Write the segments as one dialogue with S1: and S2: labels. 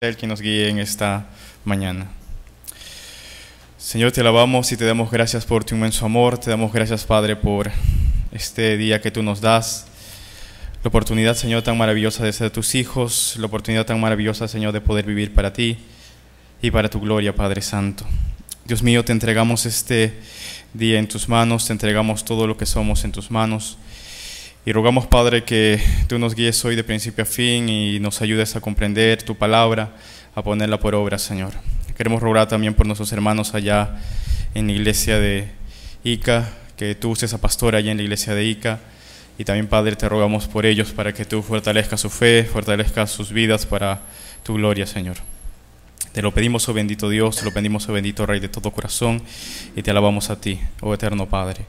S1: Él quien nos guíe en esta mañana. Señor, te alabamos y te damos gracias por tu inmenso amor. Te damos gracias, Padre, por este día que tú nos das. La oportunidad, Señor, tan maravillosa de ser tus hijos. La oportunidad tan maravillosa, Señor, de poder vivir para ti y para tu gloria, Padre Santo. Dios mío, te entregamos este día en tus manos. Te entregamos todo lo que somos en tus manos. Y rogamos, Padre, que tú nos guíes hoy de principio a fin y nos ayudes a comprender tu palabra, a ponerla por obra, Señor. Queremos rogar también por nuestros hermanos allá en la iglesia de Ica, que tú uses a pastor allá en la iglesia de Ica. Y también, Padre, te rogamos por ellos para que tú fortalezcas su fe, fortalezcas sus vidas para tu gloria, Señor. Te lo pedimos, oh bendito Dios, te lo pedimos, oh bendito Rey de todo corazón, y te alabamos a ti, oh eterno Padre.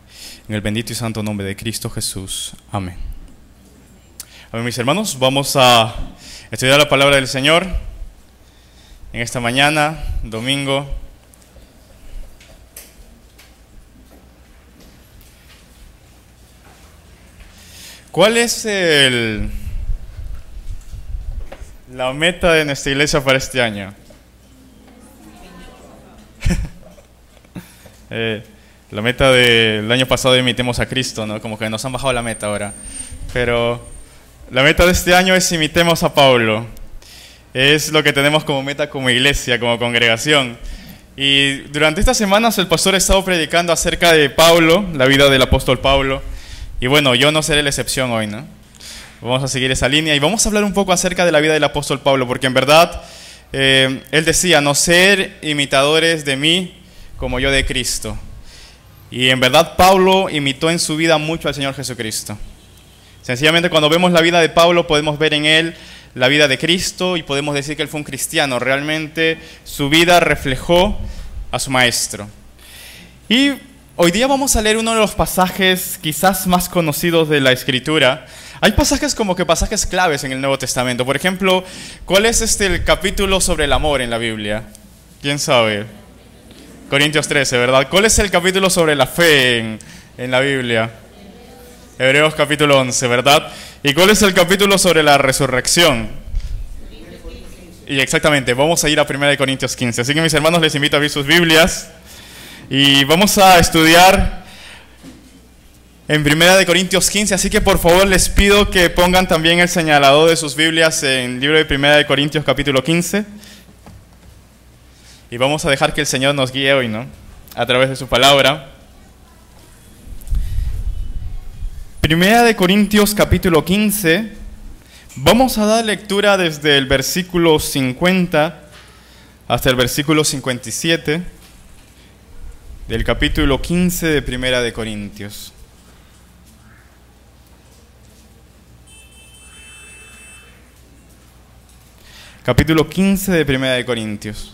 S1: En el bendito y santo nombre de Cristo Jesús. Amén. Amén, mis hermanos, vamos a estudiar la palabra del Señor en esta mañana, domingo. ¿Cuál es la meta de nuestra iglesia para este año? La meta del año pasado imitemos a Cristo, ¿no? Como que nos han bajado la meta ahora. Pero la meta de este año es imitemos a Pablo. Es lo que tenemos como meta como iglesia, como congregación. Y durante estas semanas el pastor ha estado predicando acerca de Pablo, la vida del apóstol Pablo. Y bueno, yo no seré la excepción hoy, ¿no? Vamos a seguir esa línea y vamos a hablar un poco acerca de la vida del apóstol Pablo, porque en verdad él decía, no ser imitadores de mí como yo de Cristo. Y en verdad Pablo imitó en su vida mucho al Señor Jesucristo. Sencillamente cuando vemos la vida de Pablo podemos ver en él la vida de Cristo y podemos decir que él fue un cristiano. Realmente su vida reflejó a su maestro. Y hoy día vamos a leer uno de los pasajes quizás más conocidos de la Escritura. Hay pasajes como que pasajes claves en el Nuevo Testamento. Por ejemplo, ¿cuál es el capítulo sobre el amor en la Biblia? ¿Quién sabe? Corintios 13, ¿verdad? ¿Cuál es el capítulo sobre la fe en la Biblia? Hebreos capítulo 11, ¿verdad? ¿Y cuál es el capítulo sobre la resurrección? Y exactamente, vamos a ir a 1 Corintios 15. Así que mis hermanos, les invito a abrir sus Biblias y vamos a estudiar en 1 Corintios 15. Así que por favor les pido que pongan también el señalador de sus Biblias en el libro de 1 Corintios capítulo 15. Y vamos a dejar que el Señor nos guíe hoy, ¿no? A través de su palabra. 1 Corintios capítulo 15. Vamos a dar lectura desde el versículo 50 hasta el versículo 57 del capítulo 15 de 1 Corintios. Capítulo 15 de 1 Corintios.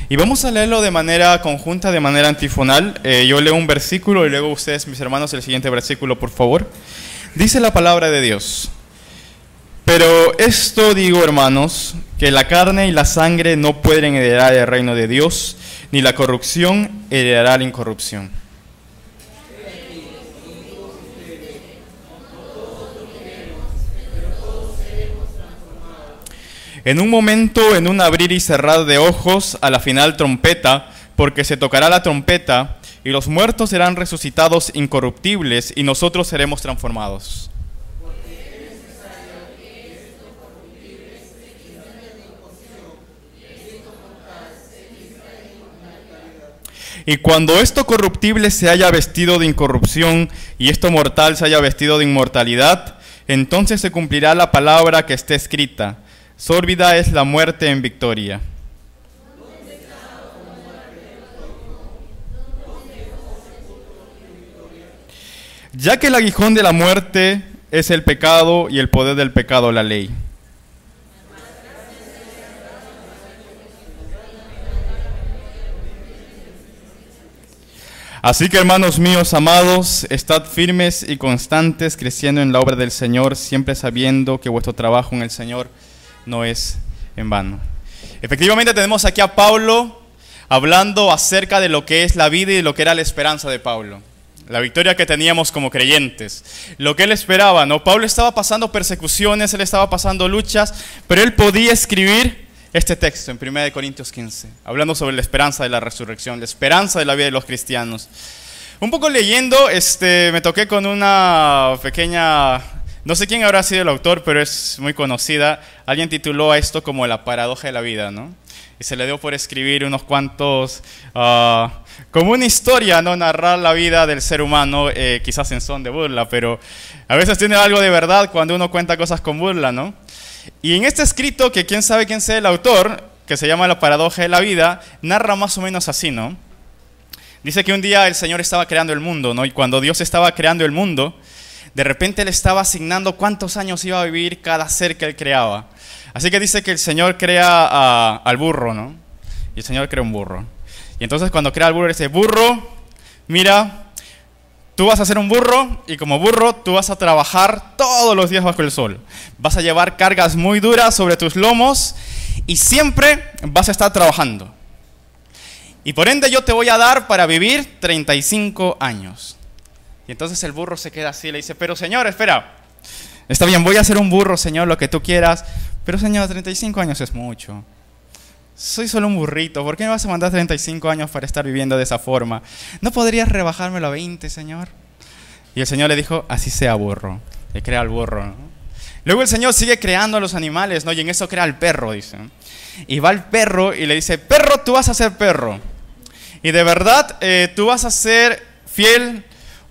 S1: Y vamos a leerlo de manera conjunta, de manera antifonal. Yo leo un versículo y luego ustedes, mis hermanos, el siguiente versículo, por favor. Dice la palabra de Dios: pero esto digo, hermanos, que la carne y la sangre no pueden heredar el reino de Dios, ni la corrupción heredará la incorrupción. En un momento, en un abrir y cerrar de ojos, a la final trompeta, porque se tocará la trompeta, y los muertos serán resucitados incorruptibles, y nosotros seremos transformados. Y cuando esto corruptible se haya vestido de incorrupción, y esto mortal se haya vestido de inmortalidad, entonces se cumplirá la palabra que está escrita: sórbida es la muerte en victoria. Ya que el aguijón de la muerte es el pecado y el poder del pecado la ley. Así que, hermanos míos amados, estad firmes y constantes, creciendo en la obra del Señor, siempre sabiendo que vuestro trabajo en el Señor no es en vano. Efectivamente tenemos aquí a Pablo hablando acerca de lo que es la vida y de lo que era la esperanza de Pablo. la victoria que teníamos como creyentes, lo que él esperaba, ¿no? Pablo estaba pasando persecuciones, él estaba pasando luchas, pero él podía escribir este texto en 1 Corintios 15, hablando sobre la esperanza de la resurrección, la esperanza de la vida de los cristianos. Un poco leyendo, me toqué con una pequeña, no sé quién habrá sido el autor, pero es muy conocida. Alguien tituló a esto como la paradoja de la vida, ¿no? Y se le dio por escribir unos cuantos, como una historia, ¿no? Narrar la vida del ser humano, quizás en son de burla, pero a veces tiene algo de verdad cuando uno cuenta cosas con burla, ¿no? Y en este escrito, que quién sabe quién sea el autor, que se llama La paradoja de la vida, narra más o menos así, ¿no? Dice que un día el Señor estaba creando el mundo, ¿no? Y cuando Dios estaba creando el mundo, de repente Él estaba asignando cuántos años iba a vivir cada ser que Él creaba. Así que dice que el Señor crea al burro, ¿no? Y el Señor crea un burro. Y entonces cuando crea al burro, dice, burro, mira, tú vas a ser un burro y como burro tú vas a trabajar todos los días bajo el sol. Vas a llevar cargas muy duras sobre tus lomos y siempre vas a estar trabajando. Y por ende yo te voy a dar para vivir 35 años. Y entonces el burro se queda así y le dice, pero Señor, espera. Está bien, voy a ser un burro, Señor, lo que tú quieras. Pero Señor, 35 años es mucho. Soy solo un burrito. ¿Por qué me vas a mandar 35 años para estar viviendo de esa forma? ¿No podrías rebajármelo a 20, Señor? Y el Señor le dijo, así sea, burro. Le crea al burro, ¿no? Luego el Señor sigue creando a los animales, ¿no? Y en eso crea al perro, dice. Y va el perro y le dice, perro, tú vas a ser perro. Y de verdad, tú vas a ser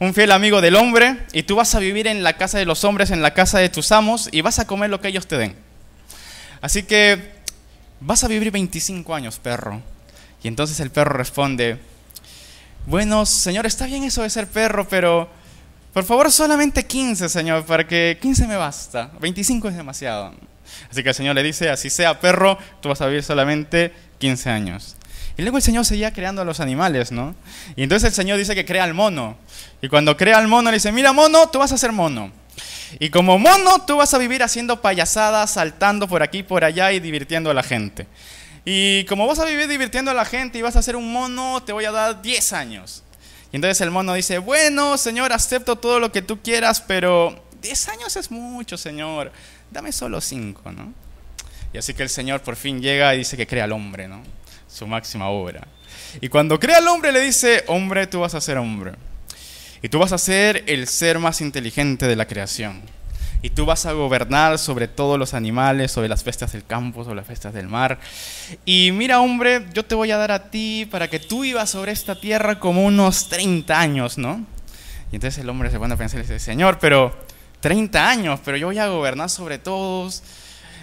S1: un fiel amigo del hombre, y tú vas a vivir en la casa de los hombres, en la casa de tus amos, y vas a comer lo que ellos te den. Así que vas a vivir 25 años, perro. Y entonces el perro responde, bueno, Señor, está bien eso de ser perro, pero por favor solamente 15, Señor, para que 15 me basta. 25 es demasiado. Así que el Señor le dice, así sea, perro, tú vas a vivir solamente 15 años. Y luego el Señor seguía creando a los animales, ¿no? Y entonces el Señor dice que crea al mono. Y cuando crea al mono le dice, mira mono, tú vas a ser mono. Y como mono tú vas a vivir haciendo payasadas, saltando por aquí y por allá y divirtiendo a la gente. Y como vas a vivir divirtiendo a la gente y vas a ser un mono, te voy a dar 10 años. Y entonces el mono dice, bueno, Señor, acepto todo lo que tú quieras, pero 10 años es mucho, Señor. Dame solo 5, ¿no? Y así que el Señor por fin llega y dice que crea al hombre, ¿no? Su máxima obra. Y cuando crea al hombre le dice, hombre, tú vas a ser hombre. Y tú vas a ser el ser más inteligente de la creación. Y tú vas a gobernar sobre todos los animales, sobre las bestias del campo, sobre las bestias del mar. Y mira, hombre, yo te voy a dar a ti para que tú vivas sobre esta tierra como unos 30 años, ¿no? Y entonces el hombre se pone a pensar y dice, Señor, pero 30 años, pero yo voy a gobernar sobre todos.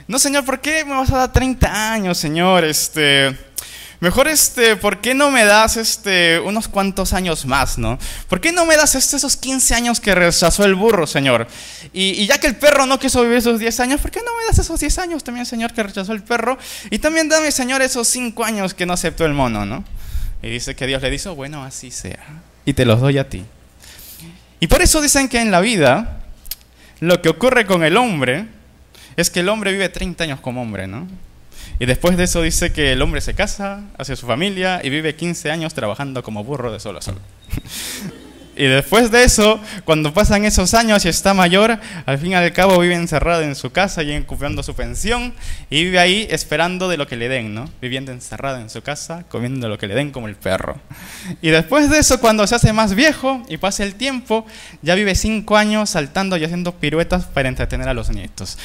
S1: No, Señor, ¿por qué me vas a dar 30 años, Señor? Mejor, ¿por qué no me das, unos cuantos años más, ¿no? ¿Por qué no me das, esos 15 años que rechazó el burro, Señor? Y ya que el perro no quiso vivir esos 10 años, ¿por qué no me das esos 10 años también, Señor, que rechazó el perro? Y también dame, Señor, esos 5 años que no aceptó el mono, ¿no? Y dice que Dios le dice, bueno, así sea. Y te los doy a ti. Y por eso dicen que en la vida, lo que ocurre con el hombre, es que el hombre vive 30 años como hombre, ¿no? Y después de eso dice que el hombre se casa, hace su familia y vive 15 años trabajando como burro de sol a sol. Y después de eso, cuando pasan esos años y está mayor, al fin y al cabo vive encerrado en su casa y cobrando su pensión y vive ahí esperando de lo que le den, ¿no? Viviendo encerrado en su casa, comiendo lo que le den como el perro. Y después de eso, cuando se hace más viejo y pasa el tiempo, ya vive 5 años saltando y haciendo piruetas para entretener a los nietos.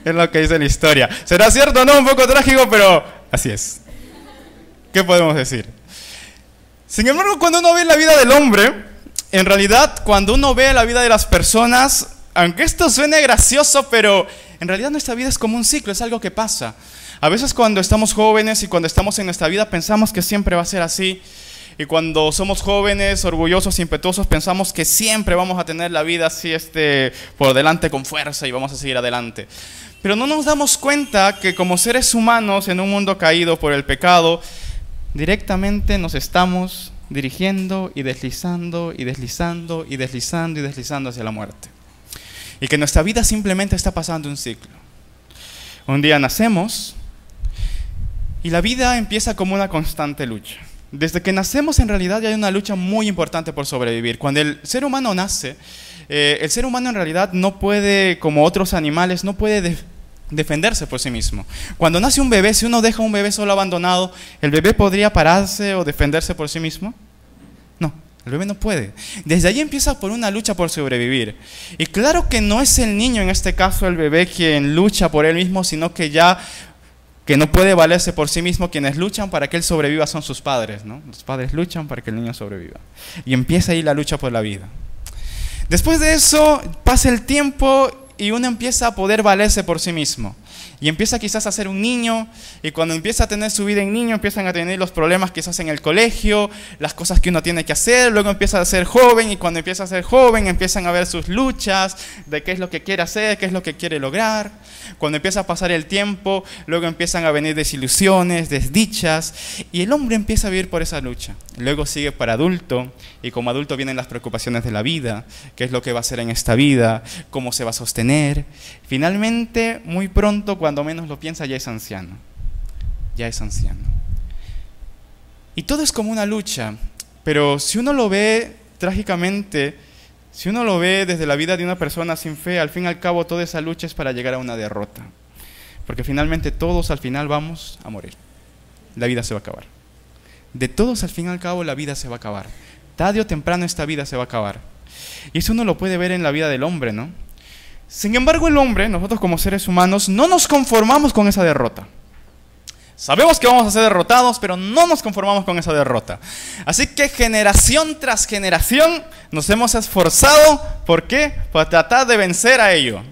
S1: Es lo que dice la historia. ¿Será cierto, no? Un poco trágico, pero así es. ¿Qué podemos decir? Sin embargo, cuando uno ve la vida del hombre, en realidad, cuando uno ve la vida de las personas, aunque esto suene gracioso, pero en realidad nuestra vida es como un ciclo, es algo que pasa. A veces cuando estamos jóvenes y cuando estamos en nuestra vida pensamos que siempre va a ser así. Y cuando somos jóvenes, orgullosos, impetuosos, pensamos que siempre vamos a tener la vida así por delante con fuerza y vamos a seguir adelante. Pero no nos damos cuenta que como seres humanos en un mundo caído por el pecado, directamente nos estamos dirigiendo y deslizando y deslizando y deslizando y deslizando hacia la muerte. Y que nuestra vida simplemente está pasando un ciclo. Un día nacemos y la vida empieza como una constante lucha. Desde que nacemos en realidad ya hay una lucha muy importante por sobrevivir. Cuando el ser humano nace, el ser humano en realidad no puede, como otros animales, no puede defenderse por sí mismo. Cuando nace un bebé, si uno deja a un bebé solo abandonado, ¿el bebé podría pararse o defenderse por sí mismo? No, el bebé no puede. Desde ahí empieza por una lucha por sobrevivir. Y claro que no es el niño, en este caso el bebé, quien lucha por él mismo, sino que no puede valerse por sí mismo. Quienes luchan para que él sobreviva son sus padres, ¿no? Los padres luchan para que el niño sobreviva. Y empieza ahí la lucha por la vida. Después de eso, pasa el tiempo y uno empieza a poder valerse por sí mismo. Y empieza quizás a ser un niño, y cuando empieza a tener su vida en niño, empiezan a tener los problemas quizás en el colegio, las cosas que uno tiene que hacer, luego empieza a ser joven, y cuando empieza a ser joven, empiezan a ver sus luchas, de qué es lo que quiere hacer, qué es lo que quiere lograr. Cuando empieza a pasar el tiempo, luego empiezan a venir desilusiones, desdichas, y el hombre empieza a vivir por esa lucha. Luego sigue para adulto, y como adulto vienen las preocupaciones de la vida, qué es lo que va a hacer en esta vida, cómo se va a sostener. Finalmente, muy pronto, cuando menos lo piensa, ya es anciano. Ya es anciano. Y todo es como una lucha, pero si uno lo ve trágicamente, si uno lo ve desde la vida de una persona sin fe, al fin y al cabo toda esa lucha es para llegar a una derrota. Porque finalmente todos al final vamos a morir. La vida se va a acabar. De todos al fin y al cabo la vida se va a acabar. Tarde o temprano esta vida se va a acabar. Y eso uno lo puede ver en la vida del hombre, ¿no? Sin embargo, el hombre, nosotros como seres humanos, no nos conformamos con esa derrota. Sabemos que vamos a ser derrotados, pero no nos conformamos con esa derrota. Así que generación tras generación nos hemos esforzado, ¿por qué? Por tratar de vencer a ello.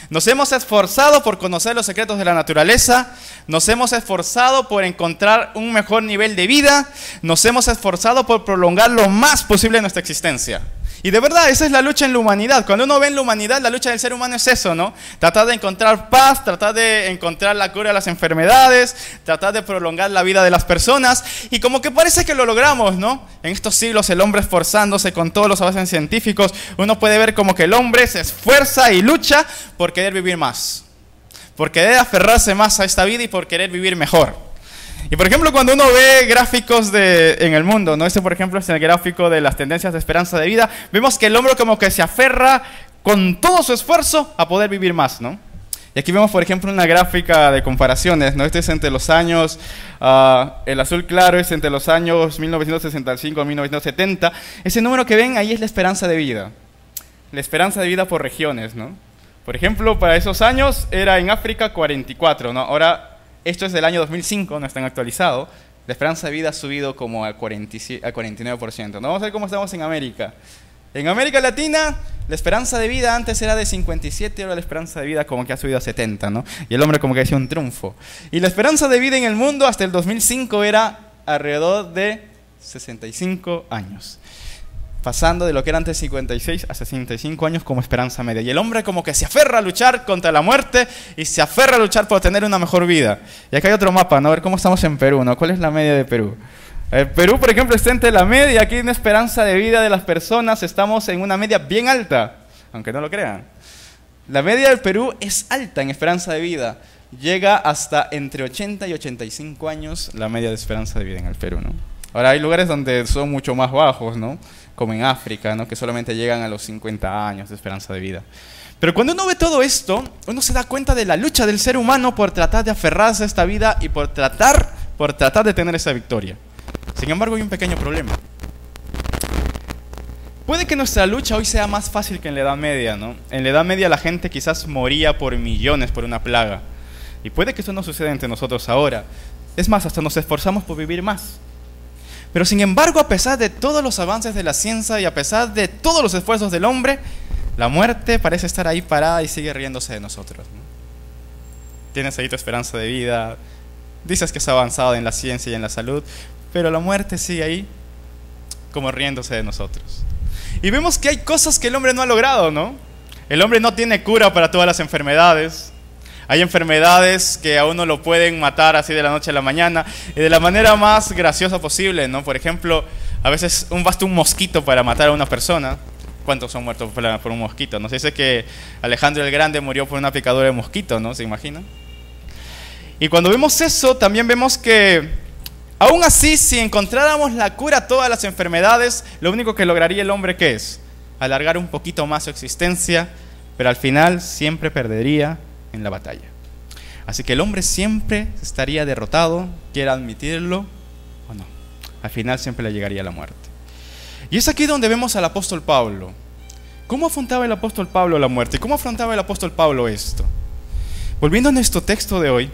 S1: Nos hemos esforzado por conocer los secretos de la naturaleza, nos hemos esforzado por encontrar un mejor nivel de vida, nos hemos esforzado por prolongar lo más posible nuestra existencia. Y de verdad, esa es la lucha en la humanidad. Cuando uno ve en la humanidad, la lucha del ser humano es eso, ¿no? Tratar de encontrar paz, tratar de encontrar la cura de las enfermedades, tratar de prolongar la vida de las personas. Y como que parece que lo logramos, ¿no? En estos siglos el hombre esforzándose con todos los avances científicos, uno puede ver como que el hombre se esfuerza y lucha por querer vivir más. Por querer aferrarse más a esta vida y por querer vivir mejor. Y por ejemplo, cuando uno ve gráficos en el mundo, ¿no? Este por ejemplo es el gráfico de las tendencias de esperanza de vida, vemos que el hombre como que se aferra con todo su esfuerzo a poder vivir más, ¿no? Y aquí vemos por ejemplo una gráfica de comparaciones, ¿no? Este es entre los años, el azul claro es entre los años 1965 a 1970. Ese número que ven ahí es la esperanza de vida. La esperanza de vida por regiones, ¿no? Por ejemplo, para esos años era en África 44, ¿no? Ahora esto es del año 2005, no está actualizado. La esperanza de vida ha subido como a 49%. ¿No? Vamos a ver cómo estamos en América. En América Latina, la esperanza de vida antes era de 57, ahora la esperanza de vida como que ha subido a 70, ¿no? Y el hombre como que hacía un triunfo. Y la esperanza de vida en el mundo hasta el 2005 era alrededor de 65 años. Pasando de lo que era antes 56 a 65 años como esperanza media. Y el hombre como que se aferra a luchar contra la muerte y se aferra a luchar por tener una mejor vida. Y acá hay otro mapa, ¿no? A ver cómo estamos en Perú, ¿no? ¿Cuál es la media de Perú? Perú, por ejemplo, está entre la media. Aquí en la esperanza de vida de las personas estamos en una media bien alta, aunque no lo crean. La media del Perú es alta en esperanza de vida. Llega hasta entre 80 y 85 años la media de esperanza de vida en el Perú, ¿no? Ahora hay lugares donde son mucho más bajos, ¿no? Como en África, ¿no? Que solamente llegan a los 50 años de esperanza de vida. Pero cuando uno ve todo esto, uno se da cuenta de la lucha del ser humano por tratar de aferrarse a esta vida y por tratar de tener esa victoria. Sin embargo, hay un pequeño problema. Puede que nuestra lucha hoy sea más fácil que en la Edad Media, ¿no? En la Edad Media la gente quizás moría por millones por una plaga. Y puede que eso no suceda entre nosotros ahora. Es más, hasta nos esforzamos por vivir más. Pero sin embargo, a pesar de todos los avances de la ciencia y a pesar de todos los esfuerzos del hombre, la muerte parece estar ahí parada y sigue riéndose de nosotros, ¿no? Tienes ahí tu esperanza de vida, dices que has avanzado en la ciencia y en la salud, pero la muerte sigue ahí como riéndose de nosotros. Y vemos que hay cosas que el hombre no ha logrado, ¿no? El hombre no tiene cura para todas las enfermedades. Hay enfermedades que a uno lo pueden matar así de la noche a la mañana y de la manera más graciosa posible, ¿no? Por ejemplo, a veces basta un mosquito para matar a una persona. ¿Cuántos son muertos por un mosquito? No sé, dice que Alejandro el Grande murió por una picadura de mosquito, ¿no? ¿Se imaginan? Y cuando vemos eso, también vemos que Aún así, si encontráramos la cura a todas las enfermedades, lo único que lograría el hombre, ¿qué es? Alargar un poquito más su existencia, pero al final siempre perdería en la batalla. Así que el hombre siempre estaría derrotado, quiera admitirlo o no. Al final siempre le llegaría la muerte. Y es aquí donde vemos al apóstol Pablo. ¿Cómo afrontaba el apóstol Pablo la muerte? ¿Cómo afrontaba el apóstol Pablo esto? Volviendo a nuestro texto de hoy,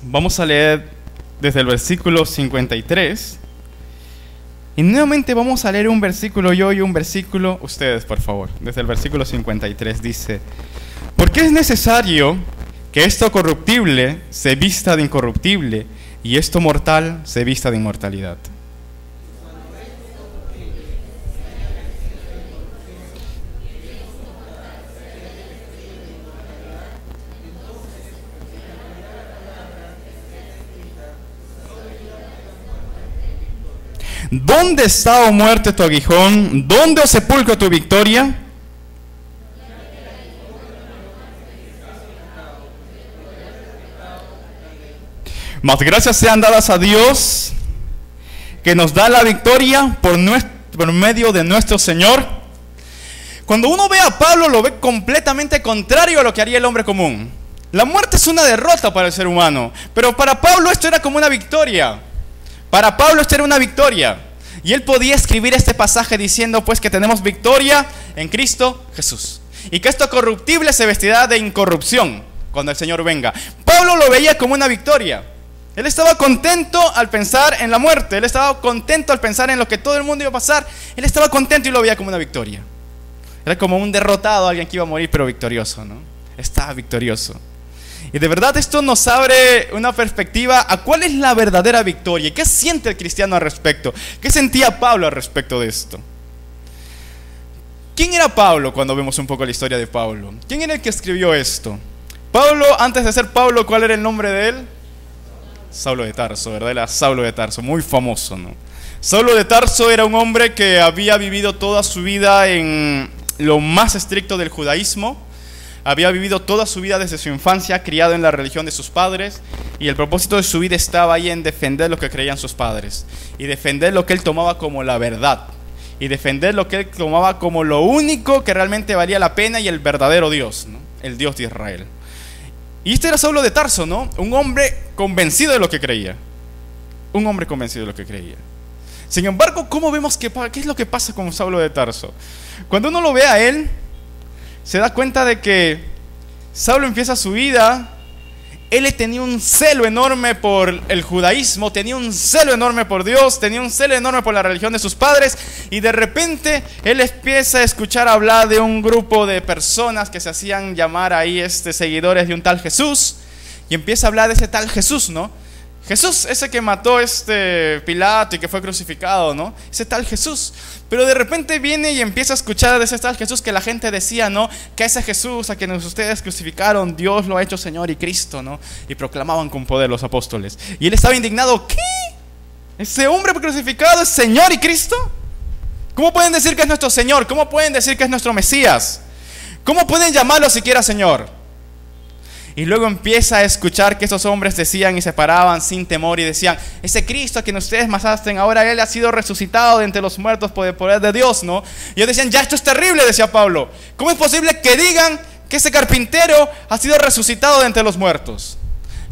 S1: vamos a leer desde el versículo 53. Y nuevamente vamos a leer un versículo yo y un versículo ustedes, por favor. Desde el versículo 53 dice: porque es necesario que esto corruptible se vista de incorruptible y esto mortal se vista de inmortalidad. ¿Dónde está, oh muerte, tu aguijón? ¿Dónde, oh sepulcro, tu victoria? Mas gracias sean dadas a Dios, que nos da la victoria por medio de nuestro Señor. Cuando uno ve a Pablo, lo ve completamente contrario a lo que haría el hombre común. La muerte es una derrota para el ser humano, pero para Pablo esto era como una victoria. Para Pablo esto era una victoria. Y él podía escribir este pasaje diciendo pues que tenemos victoria en Cristo Jesús. Y que esto corruptible se vestirá de incorrupción cuando el Señor venga. Pablo lo veía como una victoria. Él estaba contento al pensar en la muerte. Él estaba contento al pensar en lo que todo el mundo iba a pasar. Él estaba contento y lo veía como una victoria. Era como un derrotado, alguien que iba a morir pero victorioso, ¿no? Estaba victorioso. Y de verdad esto nos abre una perspectiva a cuál es la verdadera victoria. ¿Qué siente el cristiano al respecto? ¿Qué sentía Pablo al respecto de esto? ¿Quién era Pablo cuando vemos un poco la historia de Pablo? ¿Quién era el que escribió esto? Pablo, antes de ser Pablo, ¿cuál era el nombre de él? Saulo de Tarso, ¿verdad? Era Saulo de Tarso, muy famoso, ¿no? Saulo de Tarso era un hombre que había vivido toda su vida en lo más estricto del judaísmo. Había vivido toda su vida desde su infancia, criado en la religión de sus padres, y el propósito de su vida estaba ahí en defender lo que creían sus padres, y defender lo que él tomaba como la verdad, y defender lo que él tomaba como lo único que realmente valía la pena y el verdadero Dios, ¿no? El Dios de Israel. Y este era Saulo de Tarso, ¿no? Un hombre convencido de lo que creía. Un hombre convencido de lo que creía. Sin embargo, ¿cómo vemos qué es lo que pasa con Saulo de Tarso? Cuando uno lo ve a él, se da cuenta de que Saulo empieza su vida. Él tenía un celo enorme por el judaísmo, tenía un celo enorme por Dios, tenía un celo enorme por la religión de sus padres, y de repente él empieza a escuchar hablar de un grupo de personas que se hacían llamar ahí seguidores de un tal Jesús, y empieza a hablar de ese tal Jesús, ¿no? Jesús, ese que mató Pilato y que fue crucificado, ¿no? Ese tal Jesús. Pero de repente viene y empieza a escuchar de ese tal Jesús que la gente decía, ¿no? Que ese Jesús a quien ustedes crucificaron, Dios lo ha hecho Señor y Cristo, ¿no? Y proclamaban con poder los apóstoles. Y él estaba indignado. ¿Qué? ¿Ese hombre crucificado es Señor y Cristo? ¿Cómo pueden decir que es nuestro Señor? ¿Cómo pueden decir que es nuestro Mesías? ¿Cómo pueden llamarlo siquiera Señor? Y luego empieza a escuchar que esos hombres decían y se paraban sin temor y decían, ese Cristo a quien ustedes mataron, ahora Él ha sido resucitado de entre los muertos por el poder de Dios, ¿no? Y ellos decían, ya esto es terrible, decía Pablo. ¿Cómo es posible que digan que ese carpintero ha sido resucitado de entre los muertos?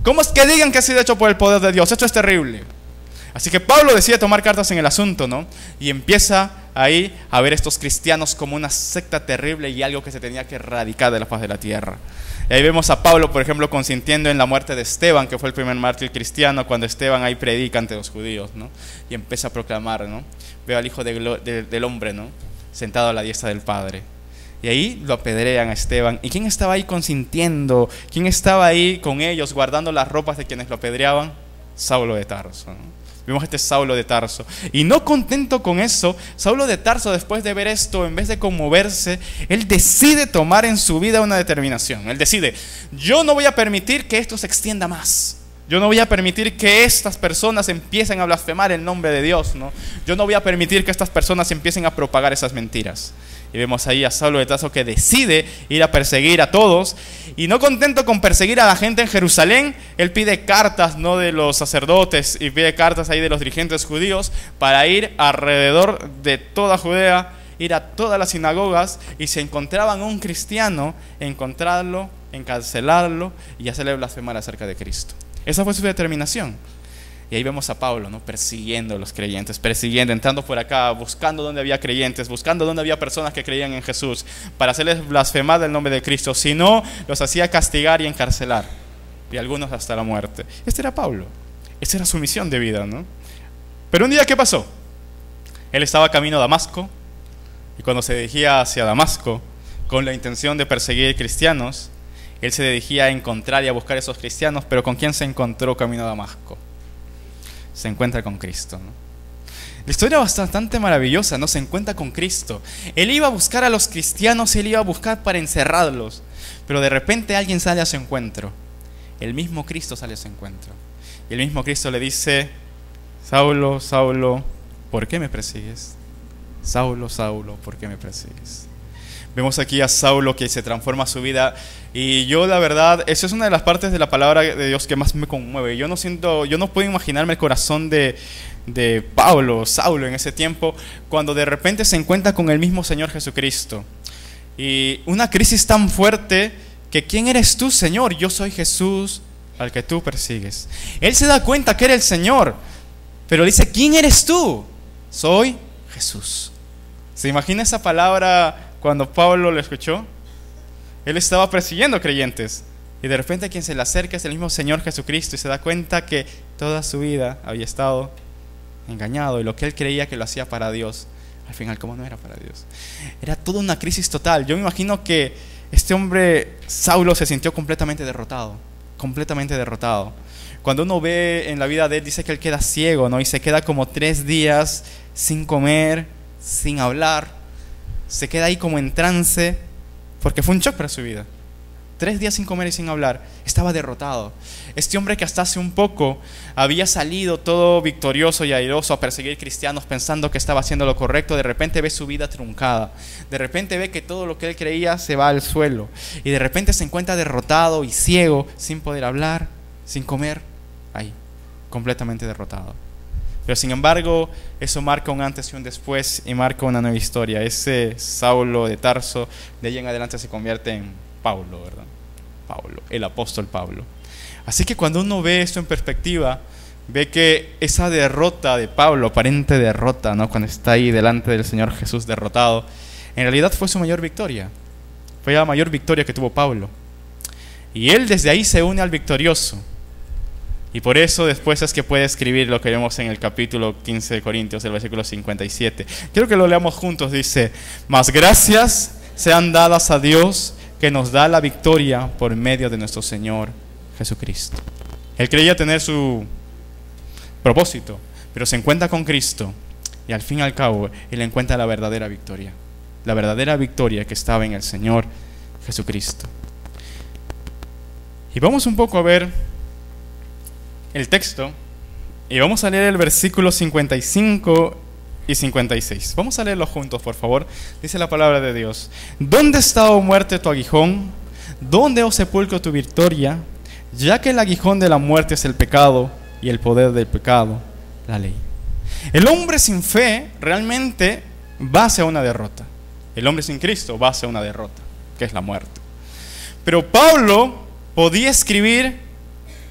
S1: ¿Cómo es que digan que ha sido hecho por el poder de Dios? Esto es terrible. Así que Pablo decide tomar cartas en el asunto, ¿no? Y empieza ahí a ver a estos cristianos como una secta terrible y algo que se tenía que erradicar de la faz de la tierra. Y ahí vemos a Pablo, por ejemplo, consintiendo en la muerte de Esteban, que fue el primer mártir cristiano, cuando Esteban ahí predica ante los judíos, ¿no? Y empieza a proclamar, ¿no? Veo al Hijo del Hombre, ¿no? Sentado a la diestra del Padre. Y ahí lo apedrean a Esteban. ¿Y quién estaba ahí consintiendo? ¿Quién estaba ahí con ellos, guardando las ropas de quienes lo apedreaban? Saulo de Tarso, ¿no? Vimos Saulo de Tarso. Y no contento con eso, Saulo de Tarso, después de ver esto, en vez de conmoverse, él decide tomar en su vida una determinación. Él decide, yo no voy a permitir que esto se extienda más. Yo no voy a permitir que estas personas empiecen a blasfemar el nombre de Dios, ¿no? Yo no voy a permitir que estas personas empiecen a propagar esas mentiras. Y vemos ahí a Saulo de Tarso que decide ir a perseguir a todos. Y no contento con perseguir a la gente en Jerusalén, él pide cartas, ¿no?, de los sacerdotes y pide cartas ahí de los dirigentes judíos para ir alrededor de toda Judea, ir a todas las sinagogas, y si encontraban un cristiano, encontrarlo, encarcelarlo y hacerle blasfemar acerca de Cristo. Esa fue su determinación. Y ahí vemos a Pablo, ¿no?, persiguiendo a los creyentes, persiguiendo, entrando por acá, buscando donde había creyentes, buscando donde había personas que creían en Jesús, para hacerles blasfemar del nombre de Cristo. Si no, los hacía castigar y encarcelar, y algunos hasta la muerte. Este era Pablo, esa era su misión de vida, ¿no? Pero un día, ¿qué pasó? Él estaba camino a Damasco, y cuando se dirigía hacia Damasco con la intención de perseguir cristianos, él se dirigía a encontrar y a buscar a esos cristianos. Pero ¿con quién se encontró camino a Damasco? Se encuentra con Cristo, ¿no? La historia es bastante maravillosa, ¿no? Se encuentra con Cristo. Él iba a buscar a los cristianos, él iba a buscar para encerrarlos, pero de repente alguien sale a su encuentro. El mismo Cristo sale a su encuentro. Y el mismo Cristo le dice: Saulo, Saulo, ¿por qué me persigues? Saulo, Saulo, ¿por qué me persigues? Vemos aquí a Saulo que se transforma su vida. Y yo, la verdad, eso es una de las partes de la palabra de Dios que más me conmueve. Yo no puedo imaginarme el corazón de Pablo, Saulo, en ese tiempo, cuando de repente se encuentra con el mismo Señor Jesucristo. Y una crisis tan fuerte que: ¿quién eres tú, Señor? Yo soy Jesús al que tú persigues. Él se da cuenta que era el Señor, pero dice: ¿quién eres tú? Soy Jesús. ¿Se imagina esa palabra cuando Pablo lo escuchó? Él estaba persiguiendo creyentes, y de repente quien se le acerca es el mismo Señor Jesucristo, y se da cuenta que toda su vida había estado engañado, y lo que él creía que lo hacía para Dios, al final como no era para Dios. Era toda una crisis total. Yo me imagino que este hombre, Saulo, se sintió completamente derrotado, completamente derrotado. Cuando uno ve en la vida de él, dice que él queda ciego, ¿no? Y se queda como 3 días sin comer, sin hablar. Se queda ahí como en trance, porque fue un shock para su vida. 3 días sin comer y sin hablar. Estaba derrotado. Este hombre que hasta hace un poco había salido todo victorioso y airoso a perseguir cristianos pensando que estaba haciendo lo correcto, de repente ve su vida truncada. De repente ve que todo lo que él creía se va al suelo. Y de repente se encuentra derrotado y ciego, sin poder hablar, sin comer. Ahí, completamente derrotado. Pero sin embargo, eso marca un antes y un después, y marca una nueva historia. Ese Saulo de Tarso, de ahí en adelante se convierte en Pablo, ¿verdad? Pablo, el apóstol Pablo. Así que cuando uno ve esto en perspectiva, ve que esa derrota de Pablo, aparente derrota, ¿no?, cuando está ahí delante del Señor Jesús derrotado, en realidad fue su mayor victoria. Fue la mayor victoria que tuvo Pablo. Y él desde ahí se une al victorioso. Y por eso después es que puede escribir lo que vemos en el capítulo 15 de Corintios, el versículo 57. Quiero que lo leamos juntos. Dice: mas gracias sean dadas a Dios, que nos da la victoria por medio de nuestro Señor Jesucristo. Él creía tener su propósito, pero se encuentra con Cristo, y al fin y al cabo él encuentra la verdadera victoria que estaba en el Señor Jesucristo. Y vamos un poco a ver el texto, y vamos a leer el versículo 55 y 56. Vamos a leerlo juntos, por favor. Dice la palabra de Dios: ¿dónde está, oh muerte, tu aguijón? ¿Dónde, oh sepulcro, tu victoria? Ya que el aguijón de la muerte es el pecado, y el poder del pecado, la ley. El hombre sin fe realmente va hacia una derrota. El hombre sin Cristo va hacia una derrota, que es la muerte. Pero Pablo podía escribir